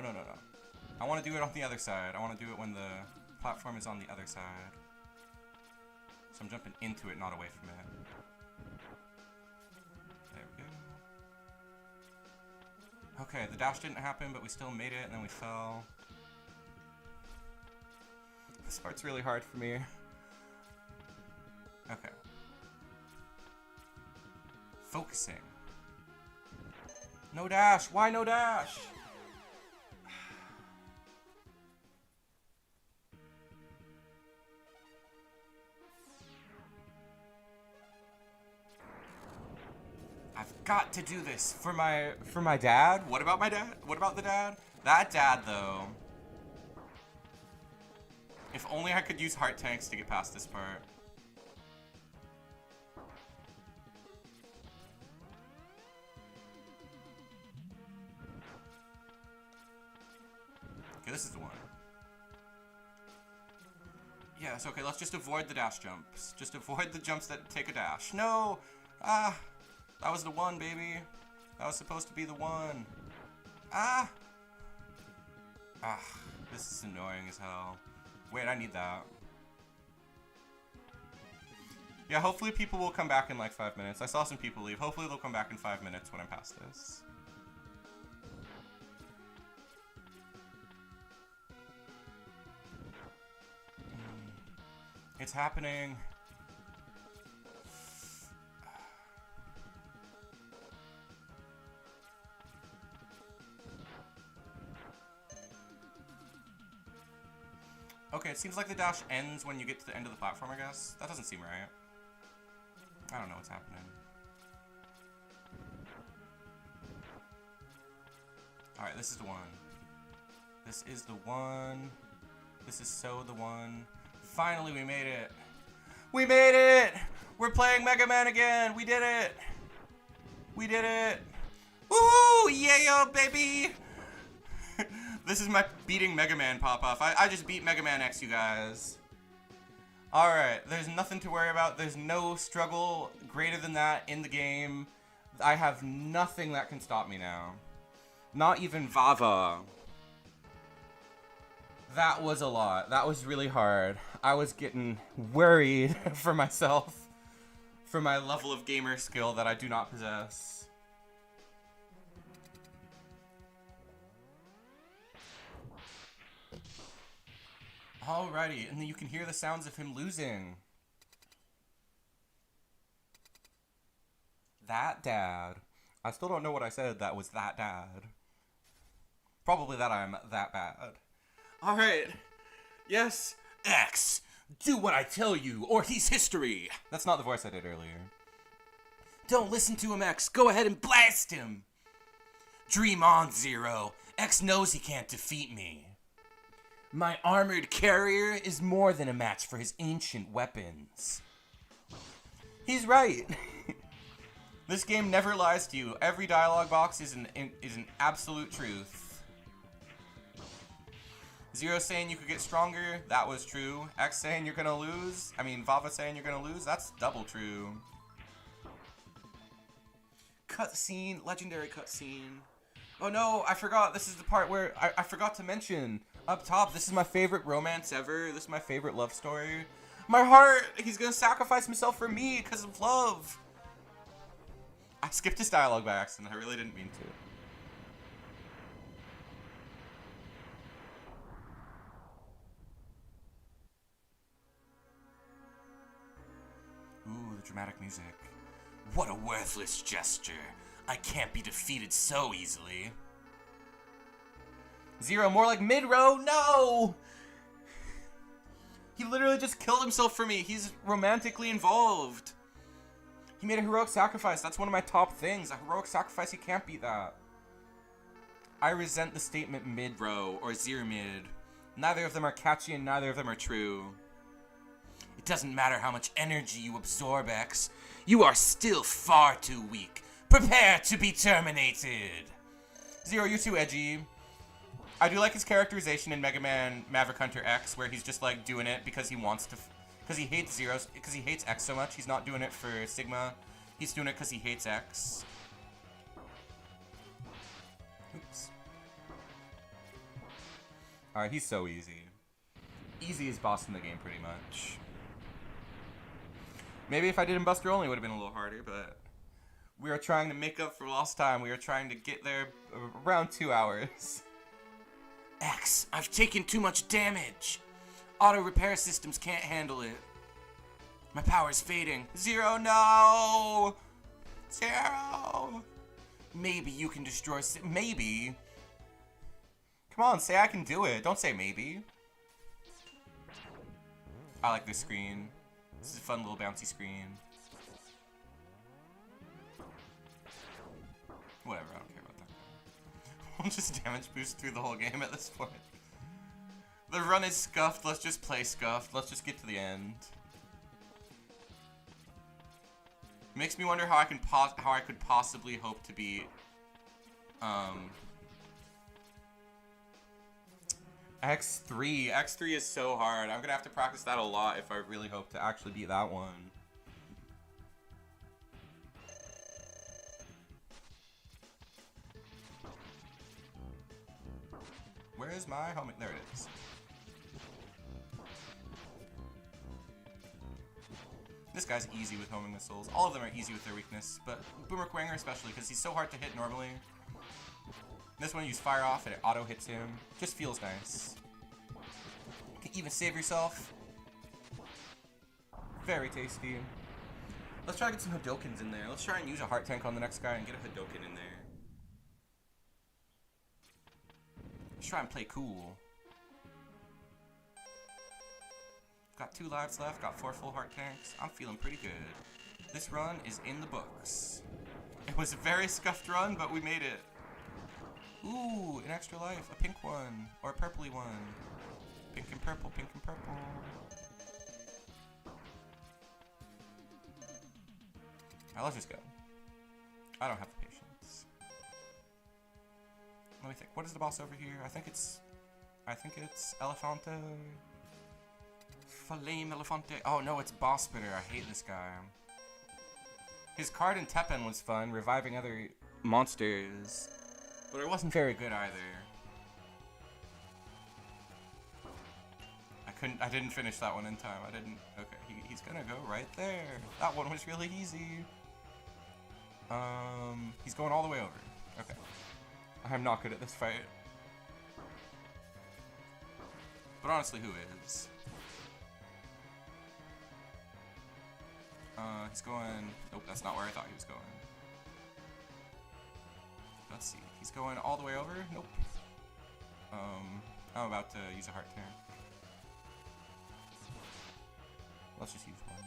I want to do it on the other side. I want to do it when the platform is on the other side. So I'm jumping into it, not away from it. There we go. Okay, the dash didn't happen, but we still made it, and then we fell. This part's really hard for me. Okay. Focusing. No dash! Why no dash? I've got to do this for my dad. What about my dad? What about the dad? That dad though. If only I could use heart tanks to get past this part. Okay, this is the one. Yes, okay, let's just avoid the dash jumps. Just avoid the jumps that take a dash. No! Ah! That was the one, baby. That was supposed to be the one. Ah! Ah, this is annoying as hell. Wait, I need that. Yeah, hopefully people will come back in like 5 minutes. I saw some people leave. Hopefully they'll come back in 5 minutes when I'm past this. It's happening. Okay, it seems like the dash ends when you get to the end of the platform, I guess. That doesn't seem right. I don't know what's happening. Alright, this is the one. This is the one. This is so the one. Finally, we made it. We made it! We're playing Mega Man again! We did it! We did it! Woohoo! Yeah, baby! This is my beating Mega Man pop-off. I just beat Mega Man X, you guys. Alright, there's nothing to worry about. There's no struggle greater than that in the game. I have nothing that can stop me now. Not even Vava. That was a lot. That was really hard. I was getting worried for myself. For my level of gamer skill that I do not possess. Alrighty, and then you can hear the sounds of him losing. That dad. I still don't know what I said that was that dad. Probably that I'm that bad. Alright. Yes. X. Do what I tell you, or he's history. That's not the voice I did earlier. Don't listen to him, X. Go ahead and blast him. Dream on, Zero. X knows he can't defeat me. My armored carrier is more than a match for his ancient weapons. He's right. This game never lies to you. Every dialogue box is an absolute truth. Zero saying you could get stronger, that was true. X saying you're gonna lose, Vava saying you're gonna lose, that's double true. Cutscene, legendary cutscene. Oh no, I forgot, this is the part where I forgot to mention. Up top, this is my favorite romance ever. This is my favorite love story. My heart, he's gonna sacrifice himself for me because of love. I skipped his dialogue by accident, I really didn't mean to. Ooh, the dramatic music. What a worthless gesture. I can't be defeated so easily. Zero, more like mid-row, no! He literally just killed himself for me. He's romantically involved. He made a heroic sacrifice. That's one of my top things. A heroic sacrifice, he can't beat that. I resent the statement mid-row or zero mid. Neither of them are catchy and neither of them are true. It doesn't matter how much energy you absorb, X. You are still far too weak. Prepare to be terminated. Zero, you're too edgy. I do like his characterization in Mega Man Maverick Hunter X, where he's just like doing it because he wants to, because he hates Zero's, because he hates X so much. He's not doing it for Sigma. He's doing it because he hates X. Oops. Alright, he's so easy. Easiest boss in the game, pretty much. Maybe if I did him Buster only, it would have been a little harder, but we are trying to make up for lost time. We are trying to get there around 2 hours. X, I've taken too much damage. Auto repair systems can't handle it. My power's fading. Zero, no! Zero! Maybe you can destroy... Maybe? Come on, say I can do it. Don't say maybe. I like this screen. This is a fun little bouncy screen. Whatever, I don't care about that. We'll just damage boost through the whole game at this point. The run is scuffed, let's just play scuffed. Let's just get to the end. Makes me wonder how I could possibly hope to beat X3. X3 is so hard. I'm gonna have to practice that a lot if I really hope to actually beat that one. Where is my helmet? There it is. This guy's easy with homing missiles. All of them are easy with their weakness, but Boomer Quanger especially, because he's so hard to hit normally. This one you use fire off and it auto hits him. Just feels nice. You can even save yourself. Very tasty. Let's try to get some Hadokens in there. Let's try and use a heart tank on the next guy and get a Hadoken in there. Let's try and play cool. Got 2 lives left, got 4 full heart tanks. I'm feeling pretty good. This run is in the books. It was a very scuffed run, but we made it. Ooh, an extra life, a pink one, or a purpley one. Pink and purple, pink and purple. Alright, let's just go. I don't have the patience. Let me think, what is the boss over here? I think it's Elefante. Flame Elefante. Oh no, it's Boss Spitter. I hate this guy. His card in Teppen was fun, reviving other monsters, but it wasn't very good either. I didn't finish that one in time. Okay, he's gonna go right there. That one was really easy. He's going all the way over. Okay. I'm not good at this fight. But honestly, who is? He's going... Nope, that's not where I thought he was going. Let's see. He's going all the way over? Nope. I'm about to use a heart tank. Let's just use one.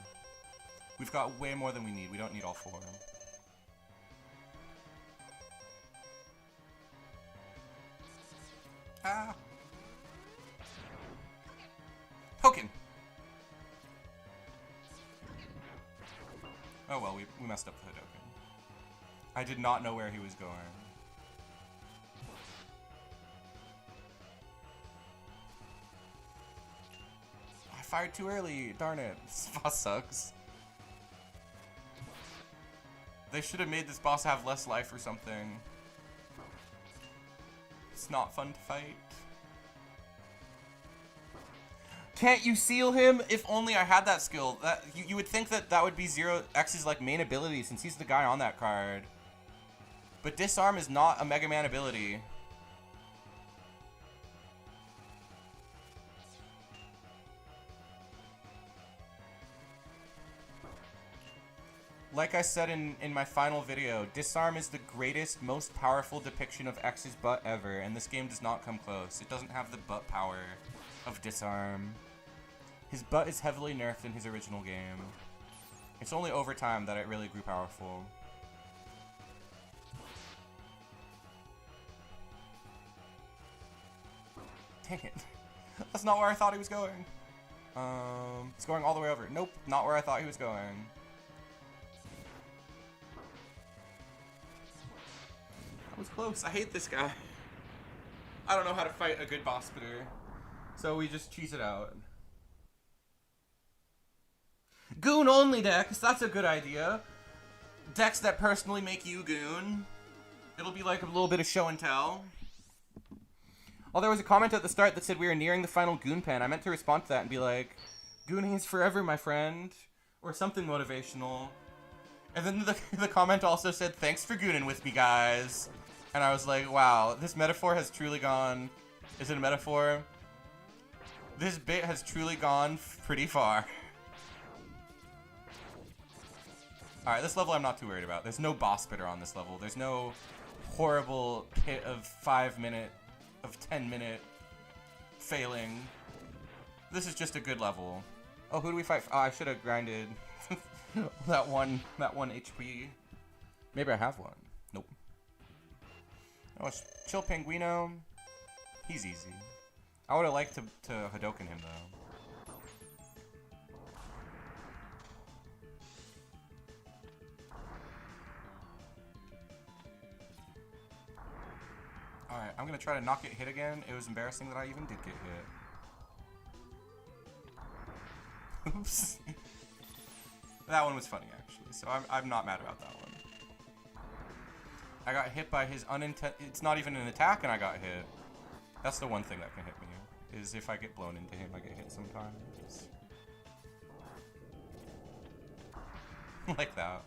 We've got way more than we need. We don't need all 4. Ah! Hoken! Oh well, we messed up the Hadoken. I did not know where he was going. fired too early. Darn it. This boss sucks. They should have made this boss have less life or something. It's not fun to fight. Can't you seal him? If only I had that skill. That you would think that that would be Zero X's like main ability since he's the guy on that card. But disarm is not a Mega Man ability. Like I said in my final video, disarm is the greatest, most powerful depiction of X's butt ever, and this game does not come close. It doesn't have the butt power of disarm. His butt is heavily nerfed in his original game. It's only over time that it really grew powerful. Dang it. That's not where I thought he was going. It's going all the way over. Nope, not where I thought he was going. That was close. I hate this guy. I don't know how to fight a good boss spitter. So we just cheese it out. Goon only decks, that's a good idea. Decks that personally make you goon. It'll be like a little bit of show and tell. Oh, there was a comment at the start that said we were nearing the final goon pen. I meant to respond to that and be like, gooning is forever, my friend. Or something motivational. And then the comment also said, thanks for gooning with me, guys. And I was like, wow, this metaphor has truly gone... Is it a metaphor? This bit has truly gone pretty far. Alright, this level I'm not too worried about. There's no boss spitter on this level. There's no horrible pit of 5-minute, of 10-minute failing. This is just a good level. Oh, who do we fight? Oh, I should have grinded that one HP. Maybe I have one. Nope. Oh, Chill Penguino. He's easy. I would have liked to Hadoken him, though. Alright, I'm gonna try to not get hit again. It was embarrassing that I even did get hit. Oops. That one was funny, actually, so I'm not mad about that one. I got hit by his it's not even an attack and I got hit. That's the one thing that can hit me, is if I get blown into him, I get hit sometimes. Like that.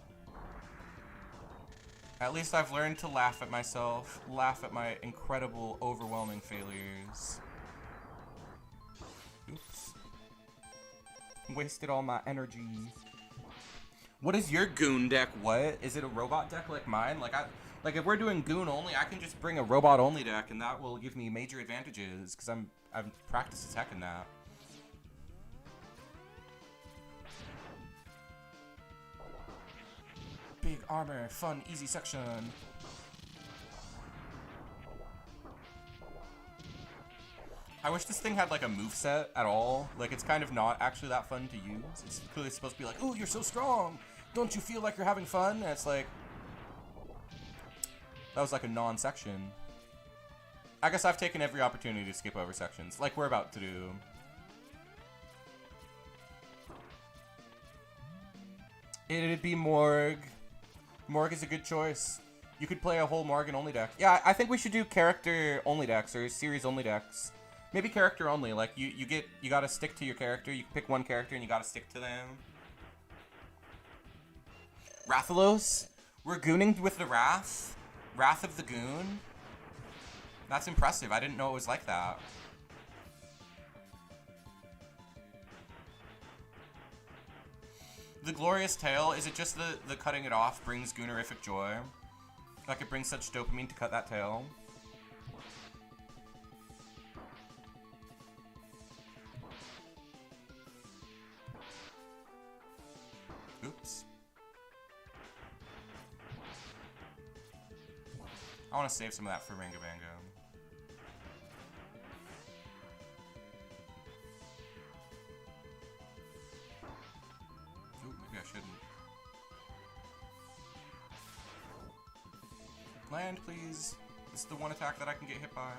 At least I've learned to laugh at myself, laugh at my incredible, overwhelming failures. Oops. Wasted all my energy. What is your goon deck? What? Is it a robot deck like mine? Like if we're doing goon only, I can just bring a robot only deck and that will give me major advantages because I've practiced as heck in that. Big armor, fun, easy section. I wish this thing had like a moveset at all. Like it's kind of not actually that fun to use. It's clearly supposed to be like, ooh, you're so strong. Don't you feel like you're having fun? And it's like, that was like a non-section. I guess I've taken every opportunity to skip over sections, like we're about to do. It'd be Morg. Morg is a good choice. You could play a whole Morgan only deck. Yeah, I think we should do character only decks or series only decks. Maybe character only. Like you gotta stick to your character. You pick one character and you gotta stick to them. Rathalos? We're gooning with the Wrath? Wrath of the Goon? That's impressive. I didn't know it was like that. The Glorious Tail, is it just the cutting it off brings goonerific joy? Like it brings such dopamine to cut that tail? Oops. I want to save some of that for Ranga Banga. Ooh, maybe I shouldn't. Land, please. This is the one attack that I can get hit by.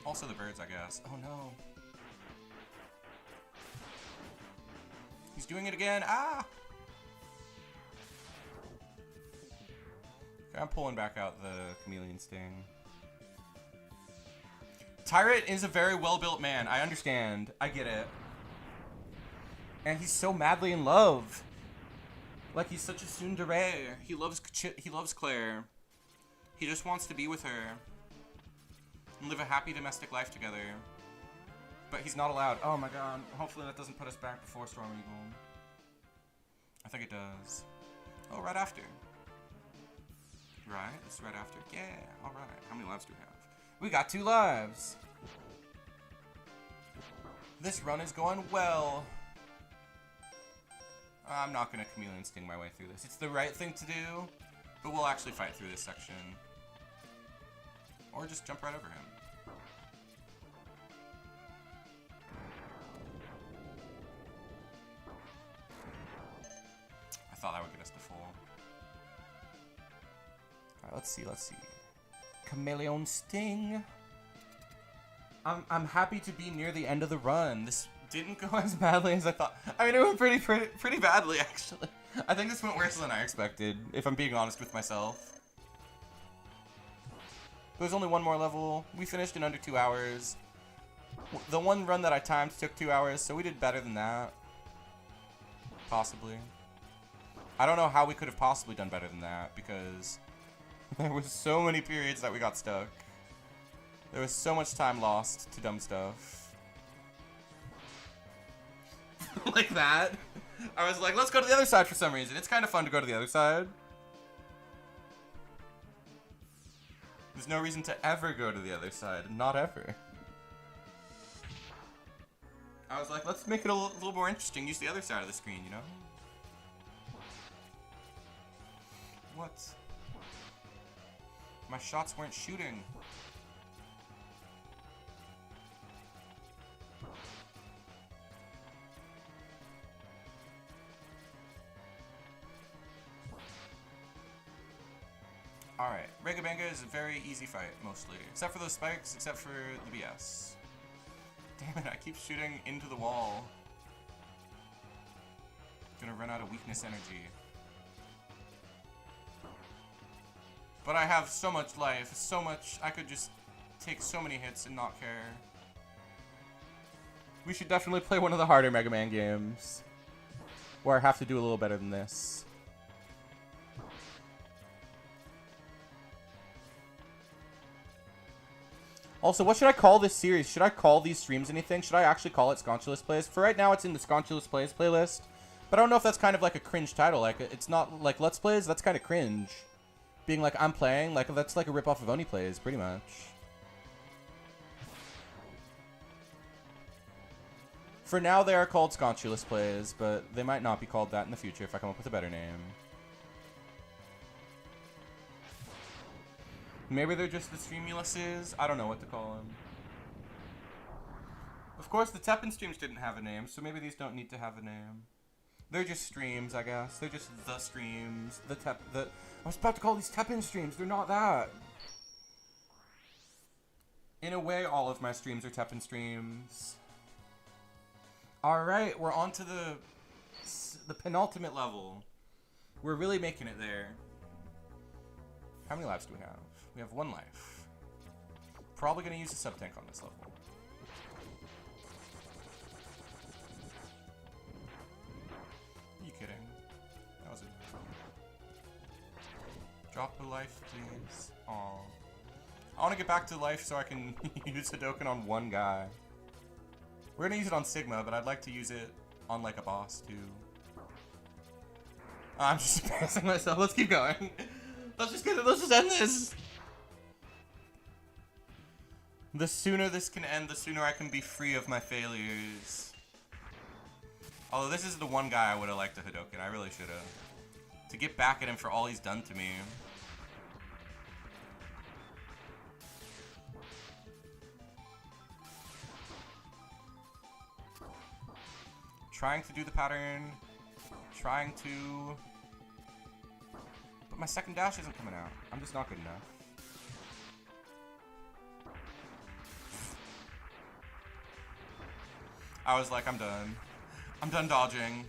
Also the birds, I guess. Oh no. doing it again. Ah! Okay, I'm pulling back out the Chameleon Sting. Tyrant is a very well-built man. I understand. I get it. And he's so madly in love. Like, he's such a tsundere. He loves Claire. He just wants to be with her. And live a happy domestic life together. But he's not allowed. Oh my god. Hopefully that doesn't put us back before Storm Eagle. I think it does. Oh, right after. Right? It's right after. Yeah. Alright. How many lives do we have? We got 2 lives. This run is going well. I'm not going to Chameleon Sting my way through this. It's the right thing to do, but we'll actually fight through this section. Or just jump right over him. I thought that would get us to full. Alright, let's see. Chameleon Sting. I'm happy to be near the end of the run. This didn't go as badly as I thought. I mean, it went pretty badly, actually. I think this went worse than I expected, if I'm being honest with myself. There's only one more level. We finished in under 2 hours. The one run that I timed took 2 hours, so we did better than that. Possibly. I don't know how we could have possibly done better than that, because there was so many periods that we got stuck. There was so much time lost to dumb stuff. Like that. I was like, let's go to the other side for some reason. It's kind of fun to go to the other side. There's no reason to ever go to the other side. Not ever. I was like, let's make it a little more interesting. Use the other side of the screen, you know? What? My shots weren't shooting. Alright, Regabanga is a very easy fight, mostly. Except for those spikes, except for the BS. Damn it, I keep shooting into the wall. Gonna run out of weakness energy. But I have so much life, so much, I could just take so many hits and not care. We should definitely play one of the harder Mega Man games. Where I have to do a little better than this. Also, what should I call this series? Should I call these streams anything? Should I actually call it Scontulous Plays? For right now, it's in the Scontulous Plays playlist. But I don't know if that's kind of like a cringe title. Like, it's not like Let's Plays. That's kind of cringe. Being like, I'm playing. Like, that's like a ripoff of Oni Plays, pretty much. For now, they are called Scontulous Plays, but they might not be called that in the future if I come up with a better name. Maybe they're just the Streamuluses. I don't know what to call them. Of course, the Teppen streams didn't have a name, so maybe these don't need to have a name. They're just streams, I guess. They're just the streams. I was about to call these Teppen streams. They're not that. In a way, all of my streams are Teppen streams. Alright, we're on to the penultimate level. We're really making it there. How many lives do we have? We have 1 life. Probably going to use a sub-tank on this level. Are you kidding? That was it. Drop a life, please. Aww. I want to get back to life so I can use Hadoken on one guy. We're going to use it on Sigma, but I'd like to use it on, like, a boss, too. I'm just embarrassing myself. Let's keep going. Let's just end this. The sooner this can end, the sooner I can be free of my failures. Although this is the one guy I would have liked to Hadoken. I really should have. To get back at him for all he's done to me. Trying to do the pattern. Trying to... But my second dash isn't coming out. I'm just not good enough. I was like, I'm done. I'm done dodging.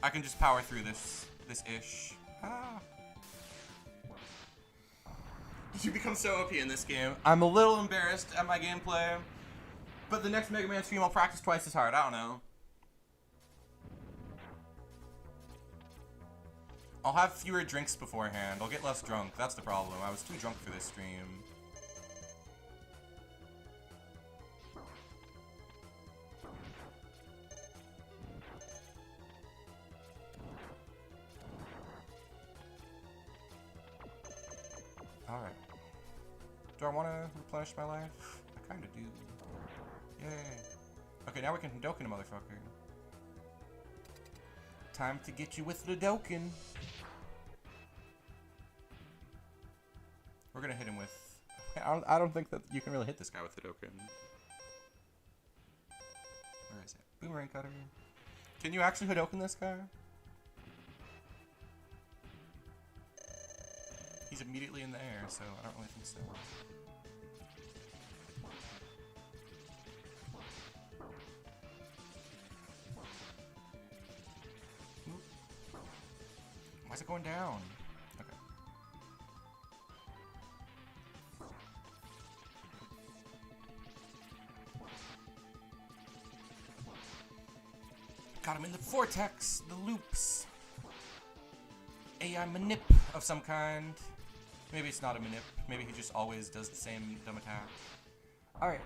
I can just power through this ish. Ah. You become so OP in this game. I'm a little embarrassed at my gameplay, but the next Mega Man stream I'll practice twice as hard. I don't know. I'll have fewer drinks beforehand. I'll get less drunk. That's the problem. I was too drunk for this stream. Alright. Do I want to replenish my life? I kind of do. Yay. Okay, now we can Hadoken a motherfucker. Time to get you with the Hadoken. We're gonna hit him with... I don't think that you can really hit this guy with the Hadoken. Where is it? Boomerang cutter. Can you actually Hadoken this guy? He's immediately in the air, so I don't really think so. Why is it going down? Okay. Got him in the vortex, the loops. AI manip of some kind. Maybe it's not a manip. Maybe he just always does the same dumb attack. Alright.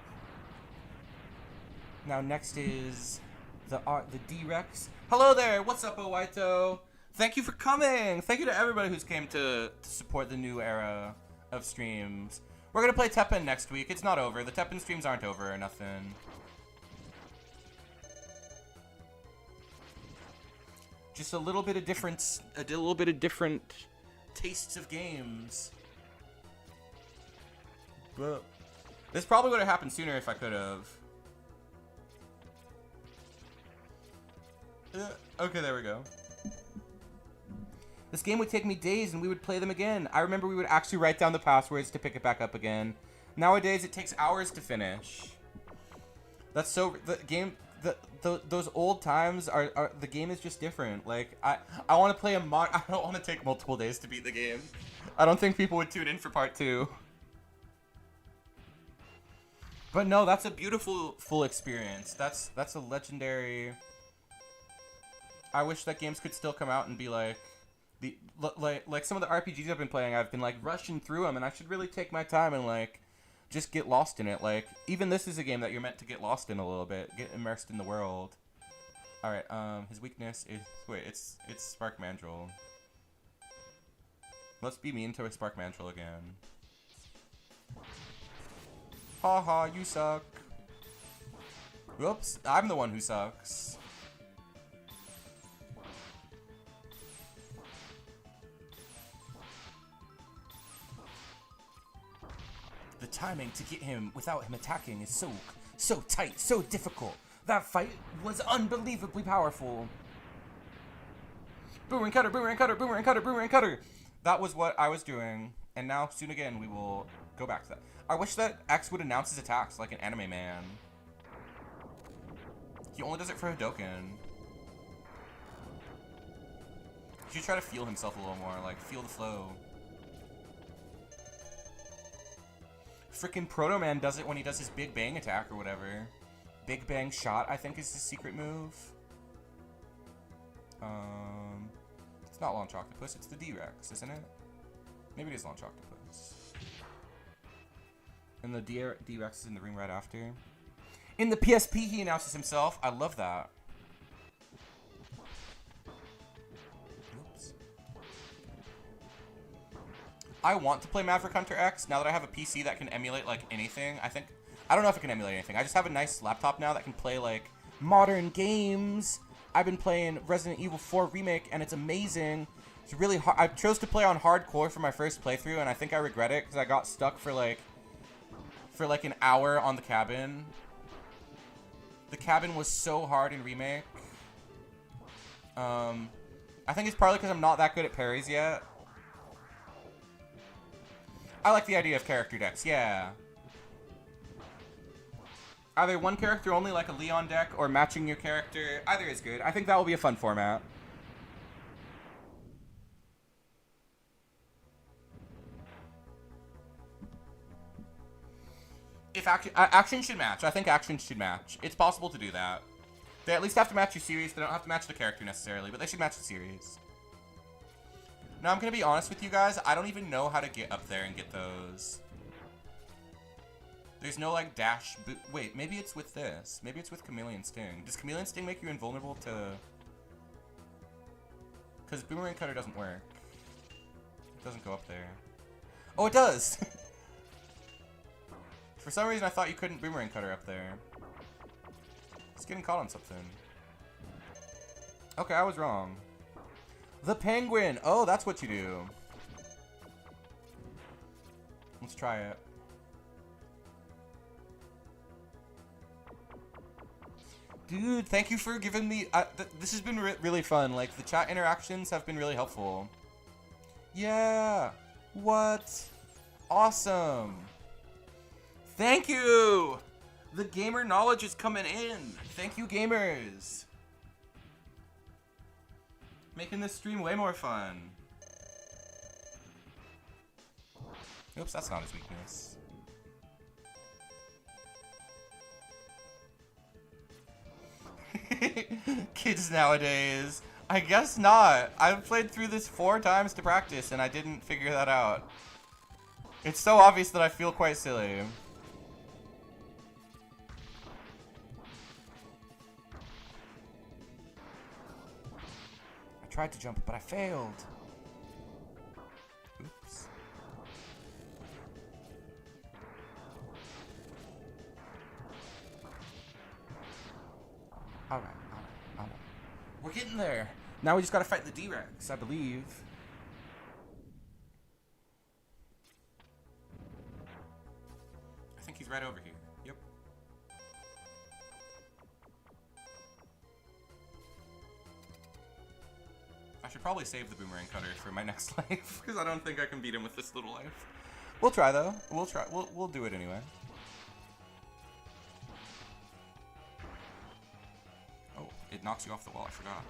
Now next is the D-Rex. Hello there! What's up, Owaito? Thank you for coming! Thank you to everybody who's came to support the new era of streams. We're gonna play Teppen next week. It's not over. The Teppen streams aren't over or nothing. Just a little bit of difference, a little bit of different tastes of games. But this probably would have happened sooner if I could have. Okay, there we go. This game would take me days and we would play them again. I remember we would actually write down the passwords to pick it back up again. Nowadays, it takes hours to finish. That's so... The game... those old times are the game is just different. Like I want to play a mod. I don't want to take multiple days to beat the game. I don't think people would tune in for part 2. But no, that's a beautiful full experience. That's a legendary. I wish that games could still come out and be like like some of the RPGs I've been playing. I've been like rushing through them, and I should really take my time and like just get lost in it. Like, even this is a game that you're meant to get lost in a little bit, get immersed in the world. Alright, his weakness is... Wait, it's Spark Mandrill. Let's be mean to a Spark Mandrill again. Haha, you suck. Whoops, I'm the one who sucks. The timing to get him without him attacking is so tight, so difficult. That fight was unbelievably powerful. Boomerang cutter, boomerang cutter, boomerang cutter, boomerang cutter. That was what I was doing, and now soon again we will go back to that. I wish that X would announce his attacks like an anime man. He only does it for Hadoken. He should try to feel himself a little more, like feel the flow. Freaking Proto Man does it when he does his Big Bang attack or whatever. Big Bang Shot, I think, is his secret move. It's not Launch Octopus, it's the D-Rex, isn't it? Maybe it is Launch Octopus. And the D-Rex is in the ring right after. In the PSP, he announces himself. I love that. Oops. I want to play Maverick Hunter X now that I have a PC that can emulate, like, anything. I don't know if it can emulate anything. I just have a nice laptop now that can play, like, modern games. I've been playing Resident Evil 4 Remake, and it's amazing. It's really hard. I chose to play on hardcore for my first playthrough, and I think I regret it, because I got stuck for, like, an hour on the cabin. The cabin was so hard in Remake. I think it's partly because I'm not that good at parries yet. I like the idea of character decks, yeah. Either one character only, like a Leon deck, or matching your character. Either is good. I think that will be a fun format. if action should match. I think action should match. It's possible to do that. They at least have to match your series. They don't have to match the character necessarily, but they should match the series. Now, I'm going to be honest with you guys. I don't even know how to get up there and get those. There's no, like, dash... Wait, maybe it's with this. Maybe it's with Chameleon Sting. Does Chameleon Sting make you invulnerable to... Because Boomerang Cutter doesn't work. It doesn't go up there. Oh, it does! For some reason, I thought you couldn't Boomerang Cutter up there. It's getting caught on something. Okay, I was wrong. The penguin! Oh, that's what you do. Let's try it. Dude, thank you for giving me... this has been really fun. Like, the chat interactions have been really helpful. Yeah! What? Awesome! Thank you! The gamer knowledge is coming in. Thank you, gamers. Making this stream way more fun. Oops, that's not his weakness. Kids nowadays. I guess not. I've played through this 4 times to practice and I didn't figure that out. It's so obvious that I feel quite silly. I tried to jump, but I failed. Oops. Alright. We're getting there. Now we just gotta fight the D-Rex, I believe. I think he's right over here. Yep. I should probably save the Boomerang Cutter for my next life, because I don't think I can beat him with this little life. We'll try, though. We'll try. We'll do it anyway. Oh, it knocks you off the wall. I forgot.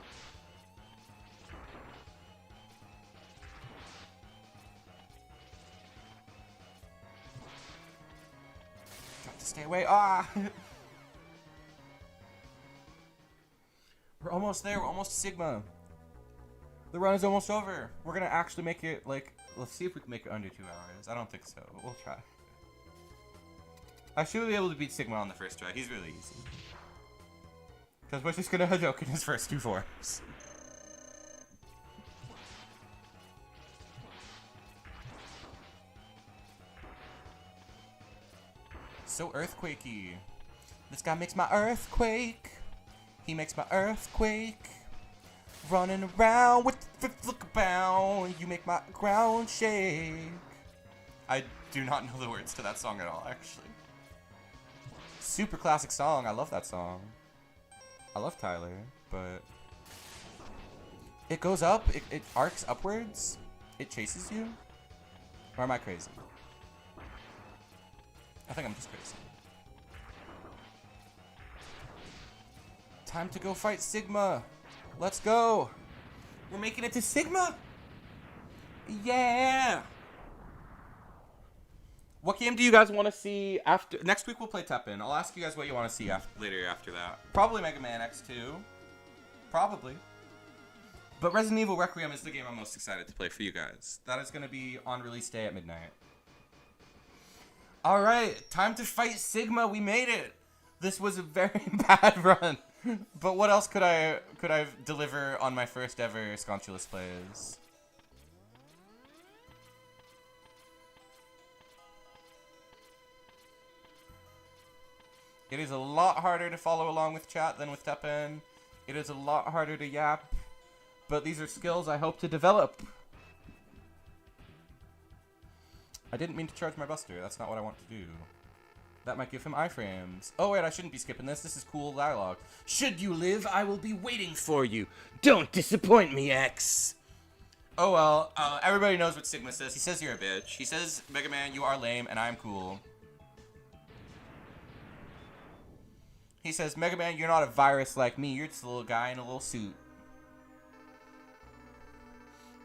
Got to stay away. Ah! We're almost there. We're almost Sigma. The run is almost over. We're gonna actually make it, like, let's see if we can make it under 2 hours. I don't think so, but we'll try. I should be able to beat Sigma on the first try. He's really easy. Because we're just gonna Hadouken his first 2 forms. So earthquakey. This guy makes my earthquake. He makes my earthquake. Running around with the look about. You make my ground shake. I do not know the words to that song at all, actually. Super classic song. I love that song. I love Tyler, but it goes up. It arcs upwards. It chases you. Or am I crazy? I think I'm just crazy. Time to go fight Sigma. Let's go. We're making it to Sigma. Yeah. What game do you guys want to see after? Next week we'll play Teppen. I'll ask you guys what you want to see later after that. Probably Mega Man X2. Probably. But Resident Evil Requiem is the game I'm most excited to play for you guys. That is going to be on release day at midnight. Alright, time to fight Sigma. We made it. This was a very bad run. But what else could I deliver on my first ever Scontulous plays? It is a lot harder to follow along with chat than with Teppen. It is a lot harder to yap. But these are skills I hope to develop. I didn't mean to charge my Buster. That's not what I want to do. That might give him iframes. Oh wait, I shouldn't be skipping this. This is cool dialogue. Should you live, I will be waiting for you. Don't disappoint me, X. Oh well, everybody knows what Sigma says. He says you're a bitch. He says, Mega Man, you are lame, and I'm cool. He says, Mega Man, you're not a virus like me. You're just a little guy in a little suit.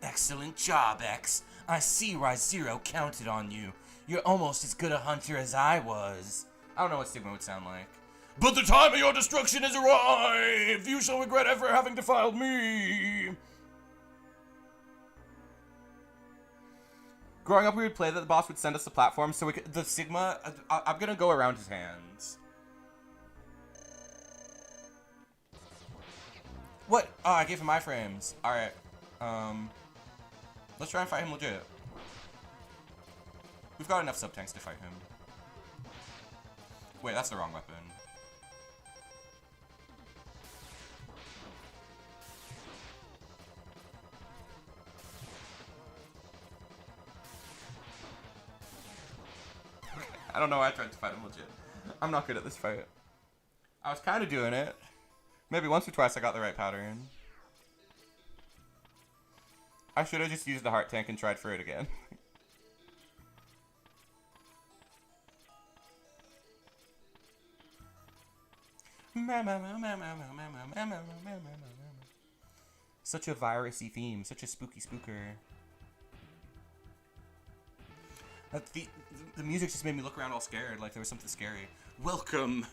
Excellent job, X. I see why Zero counted on you. You're almost as good a hunter as I was. I don't know what Sigma would sound like. But the time of your destruction has arrived! You shall regret ever having defiled me! Growing up, we would play that the boss would send us the platform, so the Sigma... I'm gonna go around his hands. What? Oh, I gave him iframes. Alright. Let's try and fight him legit. We've got enough sub-tanks to fight him. Wait, that's the wrong weapon. I don't know why I tried to fight him legit. I'm not good at this fight. I was kind of doing it. Maybe once or twice I got the right pattern. I should have just used the heart tank and tried for it again. Such a virusy theme, such a spooky spooker. The music just made me look around all scared, like there was something scary. Welcome!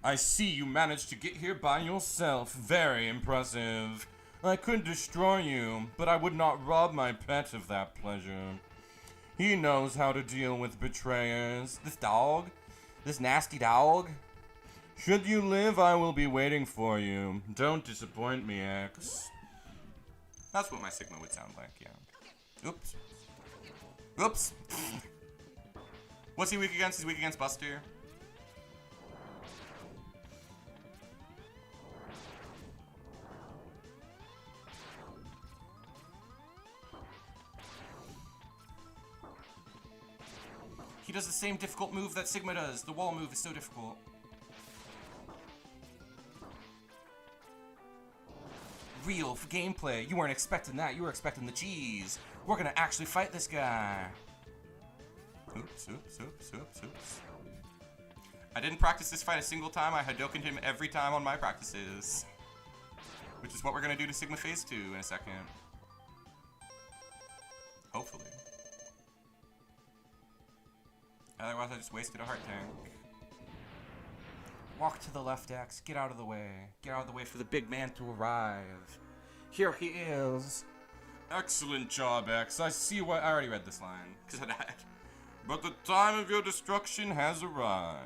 I see you managed to get here by yourself. Very impressive. I could destroy you, but I would not rob my pet of that pleasure. He knows how to deal with betrayers. This dog? This nasty dog? Should you live, I will be waiting for you. Don't disappoint me, X. That's what my Sigma would sound like, yeah. Oops. Oops! What's he weak against? He's weak against Buster. He does the same difficult move that Sigma does. The wall move is so difficult. Real gameplay. You weren't expecting that. You were expecting the cheese. We're gonna actually fight this guy. Oops, oops, oops, oops, oops. I didn't practice this fight a single time. I Hadokened him every time on my practices. Which is what we're gonna do to Sigma Phase 2 in a second. Hopefully. Otherwise I just wasted a heart tank. Walk to the left, X. Get out of the way. Get out of the way for the big man to arrive. Here he is. Excellent job, X. I see what... I already read this line, because I died. But the time of your destruction has arrived.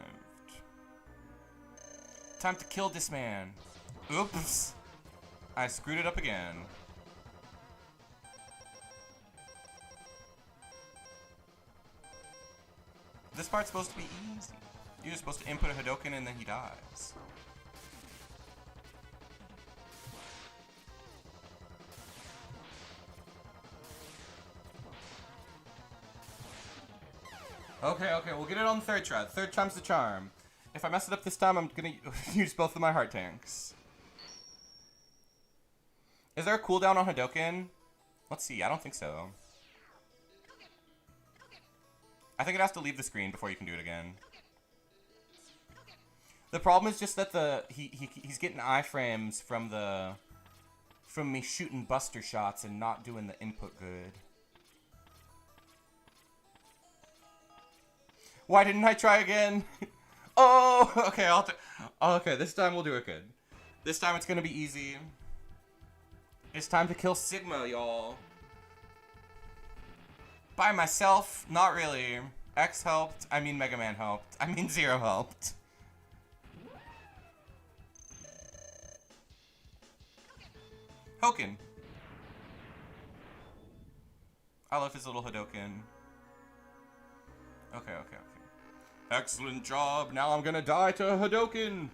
Time to kill this man. Oops. I screwed it up again. This part's supposed to be easy. You're just supposed to input a Hadoken and then he dies. Okay, we'll get it on the third try. Third time's the charm. If I mess it up this time, I'm gonna use both of my heart tanks. Is there a cooldown on Hadoken? Let's see, I don't think so. I think it has to leave the screen before you can do it again. The problem is just that he's getting iframes from me shooting buster shots and not doing the input good. Why didn't I try again? Oh, okay, okay, this time we'll do it good. This time it's gonna be easy. It's time to kill Sigma, y'all. By myself? Not really. X helped. I mean Mega Man helped. I mean Zero helped. Hoken. I love his little Hadoken. Okay. Excellent job. Now I'm gonna die to Hadoken.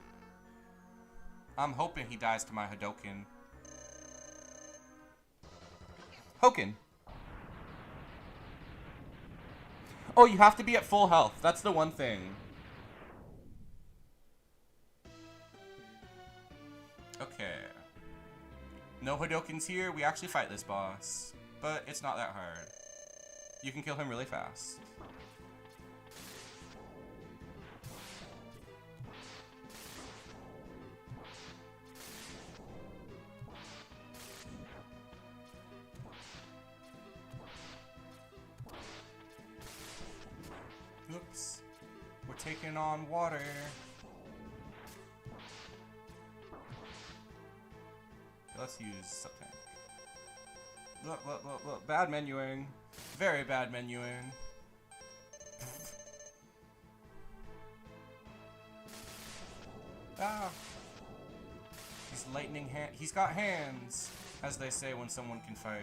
I'm hoping he dies to my Hadoken. Hoken. Oh, you have to be at full health. That's the one thing. Okay. No Hadokens here. We actually fight this boss. But it's not that hard. You can kill him really fast. Oops. We're taking treading on water. Let's use something. Look. Bad menuing. Very bad menuing. Ah. He's lightning hand. He's got hands, as they say when someone can fight.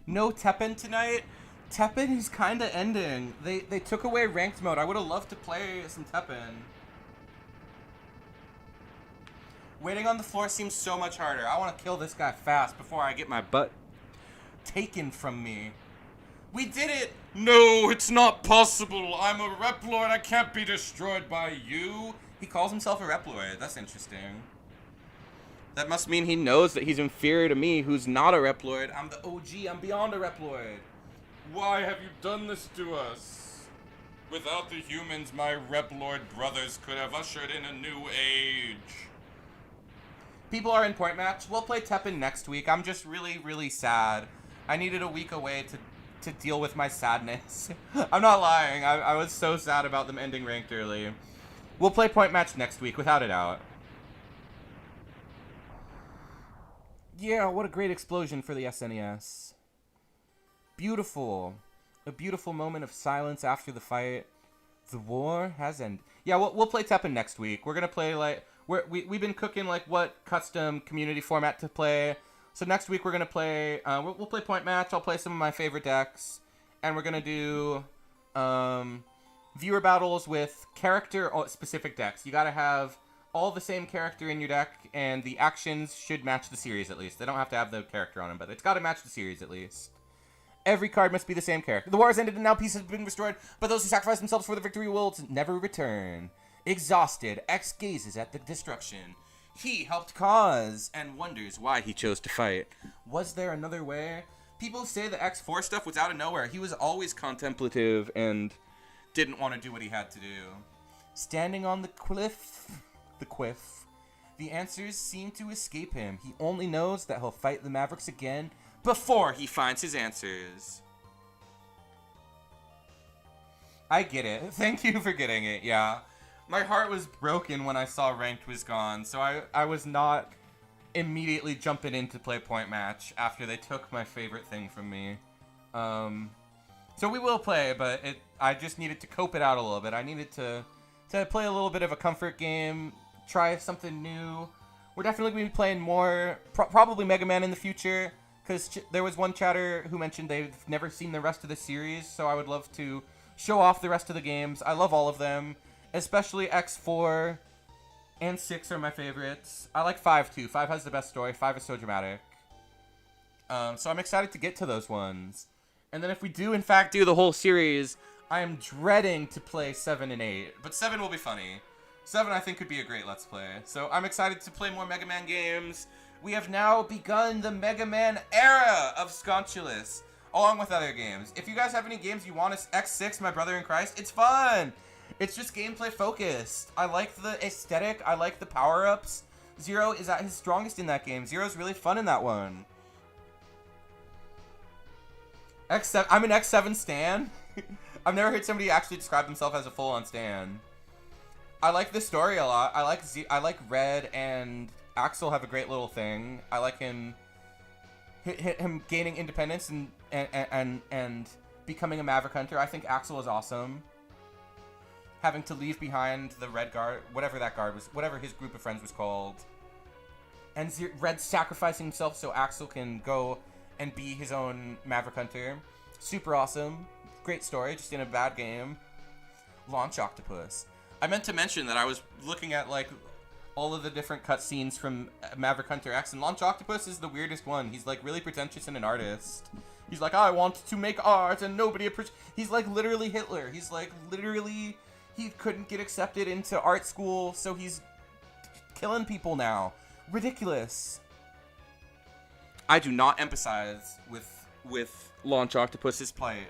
No Teppen tonight? Teppen is kinda ending. They took away ranked mode. I would have loved to play some Teppen. Waiting on the floor seems so much harder. I want to kill this guy fast before I get my butt taken from me. We did it! No, it's not possible. I'm a Replord. I can't be destroyed by you. He calls himself a Replord. That's interesting. That must mean he knows that he's inferior to me, who's not a Replord. I'm the OG. I'm beyond a Replord. Why have you done this to us? Without the humans, my Replord brothers could have ushered in a new age. People are in point match. We'll play Teppen next week. I'm just really, really sad. I needed a week away to deal with my sadness. I'm not lying. I was so sad about them ending ranked early. We'll play point match next week, without a doubt. Yeah, what a great explosion for the SNES. Beautiful. A beautiful moment of silence after the fight. The war has ended. Yeah, we'll play Teppen next week. We're gonna play, like... We've been cooking, like, what custom community format to play. So next week we're going to play... we'll play point match. I'll play some of my favorite decks. And we're going to do viewer battles with character-specific decks. You got to have all the same character in your deck, and the actions should match the series at least. They don't have to have the character on them, but it's got to match the series at least. Every card must be the same character. The war has ended and now peace has been restored, but those who sacrifice themselves for the victory will never return. Exhausted, X gazes at the destruction he helped cause and wonders why he chose to fight. Was there another way? People say the X4 stuff was out of nowhere. He was always contemplative and didn't want to do what he had to do. Standing on the cliff, the answers seem to escape him. He only knows that he'll fight the Mavericks again before he finds his answers. I get it. Thank you for getting it, yeah. My heart was broken when I saw ranked was gone, so I was not immediately jumping in to play point match after they took my favorite thing from me. So we will play, but I just needed to cope it out a little bit. I needed to play a little bit of a comfort game, try something new. We're definitely going to be playing more, probably Mega Man in the future, because there was one chatter who mentioned they've never seen the rest of the series, so I would love to show off the rest of the games. I love all of them. Especially X4 and 6 are my favorites. I like 5 too. 5 has the best story. 5 is so dramatic. So I'm excited to get to those ones. And then if we do in fact do the whole series, I am dreading to play 7 and 8. But 7 will be funny. 7 I think could be a great Let's Play. So I'm excited to play more Mega Man games. We have now begun the Mega Man era of Scontulous, along with other games. If you guys have any games you want us, X6, My Brother in Christ, it's fun! It's just gameplay focused. I like the aesthetic. I like the power-ups. Zero is at his strongest in that game. Zero's really fun in that one. X7. I'm an X7 stan. I've never heard somebody actually describe themselves as a full-on stan. I like the story a lot. I like Red and Axel have a great little thing. I like him gaining independence and becoming a Maverick Hunter. I think Axel is awesome. Having to leave behind the Red Guard, whatever that guard was, whatever his group of friends was called. And Red sacrificing himself so Axel can go and be his own Maverick Hunter. Super awesome. Great story, just in a bad game. Launch Octopus. I meant to mention that I was looking at, like, all of the different cutscenes from Maverick Hunter X, and Launch Octopus is the weirdest one. He's, like, really pretentious and an artist. He's like, I want to make art, and nobody appreciates... He's, like, literally Hitler. He's, like, literally... He couldn't get accepted into art school, so he's killing people now. Ridiculous. I do not empathize with Launch Octopus's plight.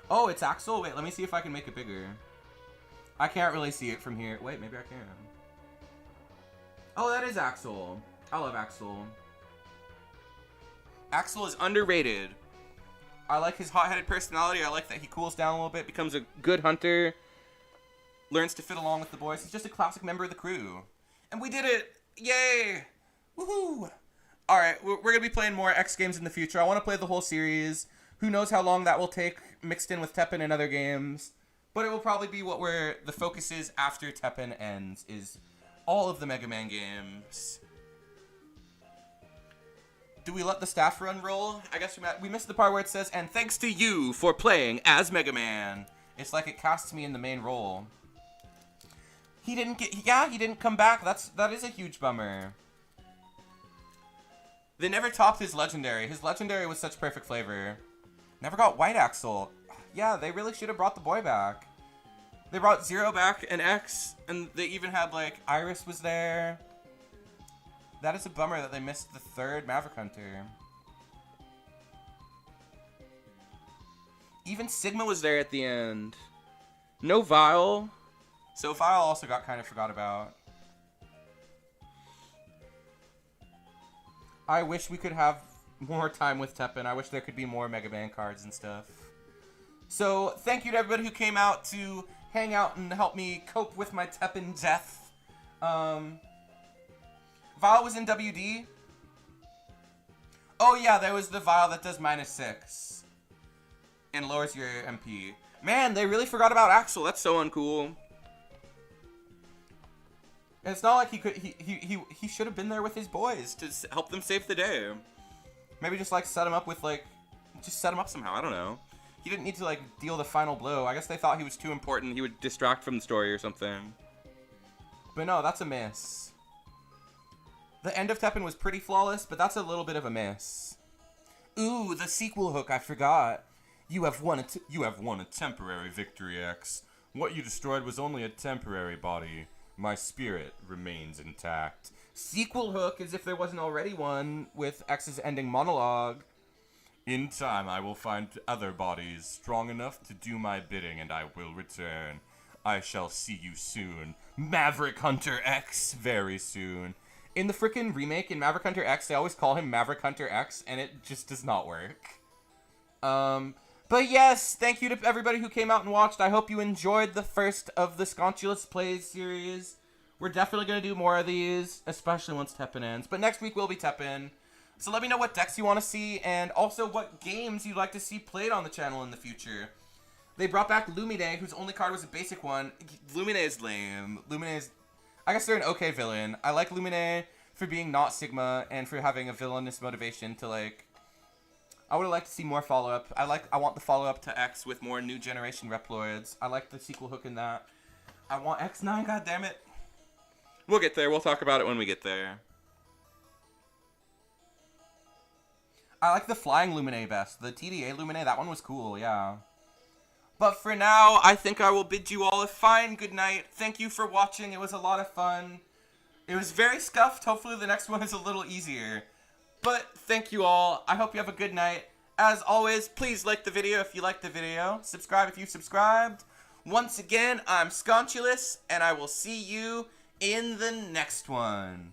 Oh, it's Axel? Wait, let me see if I can make it bigger. I can't really see it from here. Wait, maybe I can. Oh, that is Axel. I love Axel. Axel is underrated. I like his hot-headed personality. I like that he cools down a little bit, becomes a good hunter, learns to fit along with the boys. He's just a classic member of the crew. And we did it! Yay! Woohoo! Alright, we're going to be playing more X games in the future. I want to play the whole series. Who knows how long that will take, mixed in with Teppen and other games. But it will probably be the focus is after Teppen ends, is all of the Mega Man games. Do we let the staff run roll? I guess we missed the part where it says, and thanks to you for playing as Mega Man. It's like it casts me in the main role. He didn't come back. That is a huge bummer. They never topped his legendary. His legendary was such perfect flavor. Never got White Axel. Yeah, they really should have brought the boy back. They brought Zero back and X, and they even had, like, Iris was there. That is a bummer that they missed the third Maverick Hunter. Even Sigma was there at the end. No Vile. So Vile also got kind of forgot about. I wish we could have more time with Teppen. I wish there could be more Mega Man cards and stuff. So, thank you to everybody who came out to hang out and help me cope with my Teppen death. Vile was in WD. Oh yeah, there was the Vile that does -6. And lowers your MP. Man, they really forgot about Axel. That's so uncool. And it's not like he should have been there with his boys to help them save the day. Maybe just like set him up with just set him up somehow. I don't know. He didn't need to like deal the final blow. I guess they thought he was too important. He would distract from the story or something. But no, that's a miss. The end of Teppen was pretty flawless, but that's a little bit of a miss. Ooh, the sequel hook, I forgot. You have won a temporary victory, X. What you destroyed was only a temporary body. My spirit remains intact. Sequel hook, as if there wasn't already one, with X's ending monologue. In time, I will find other bodies strong enough to do my bidding, and I will return. I shall see you soon. Maverick Hunter X, very soon. In the frickin' remake in Maverick Hunter X, they always call him Maverick Hunter X, and it just does not work. But yes, thank you to everybody who came out and watched. I hope you enjoyed the first of the Scontulous Plays series. We're definitely going to do more of these, especially once Teppen ends. But next week will be Teppen. So let me know what decks you want to see, and also what games you'd like to see played on the channel in the future. They brought back Lumine, whose only card was a basic one. Lumine is lame. Lumine is... I guess they're an okay villain. I like Lumine for being not Sigma, and for having a villainous motivation to, like... I would have liked to see more follow-up. I want the follow-up to X with more new generation Reploids. I like the sequel hook in that. I want X9, goddammit. We'll get there. We'll talk about it when we get there. I like the flying Lumine best. The TDA Lumine, that one was cool, yeah. But for now, I think I will bid you all a fine good night. Thank you for watching. It was a lot of fun. It was very scuffed. Hopefully the next one is a little easier. But thank you all. I hope you have a good night. As always, please like the video if you liked the video. Subscribe if you subscribed. Once again, I'm Scontulous, and I will see you in the next one.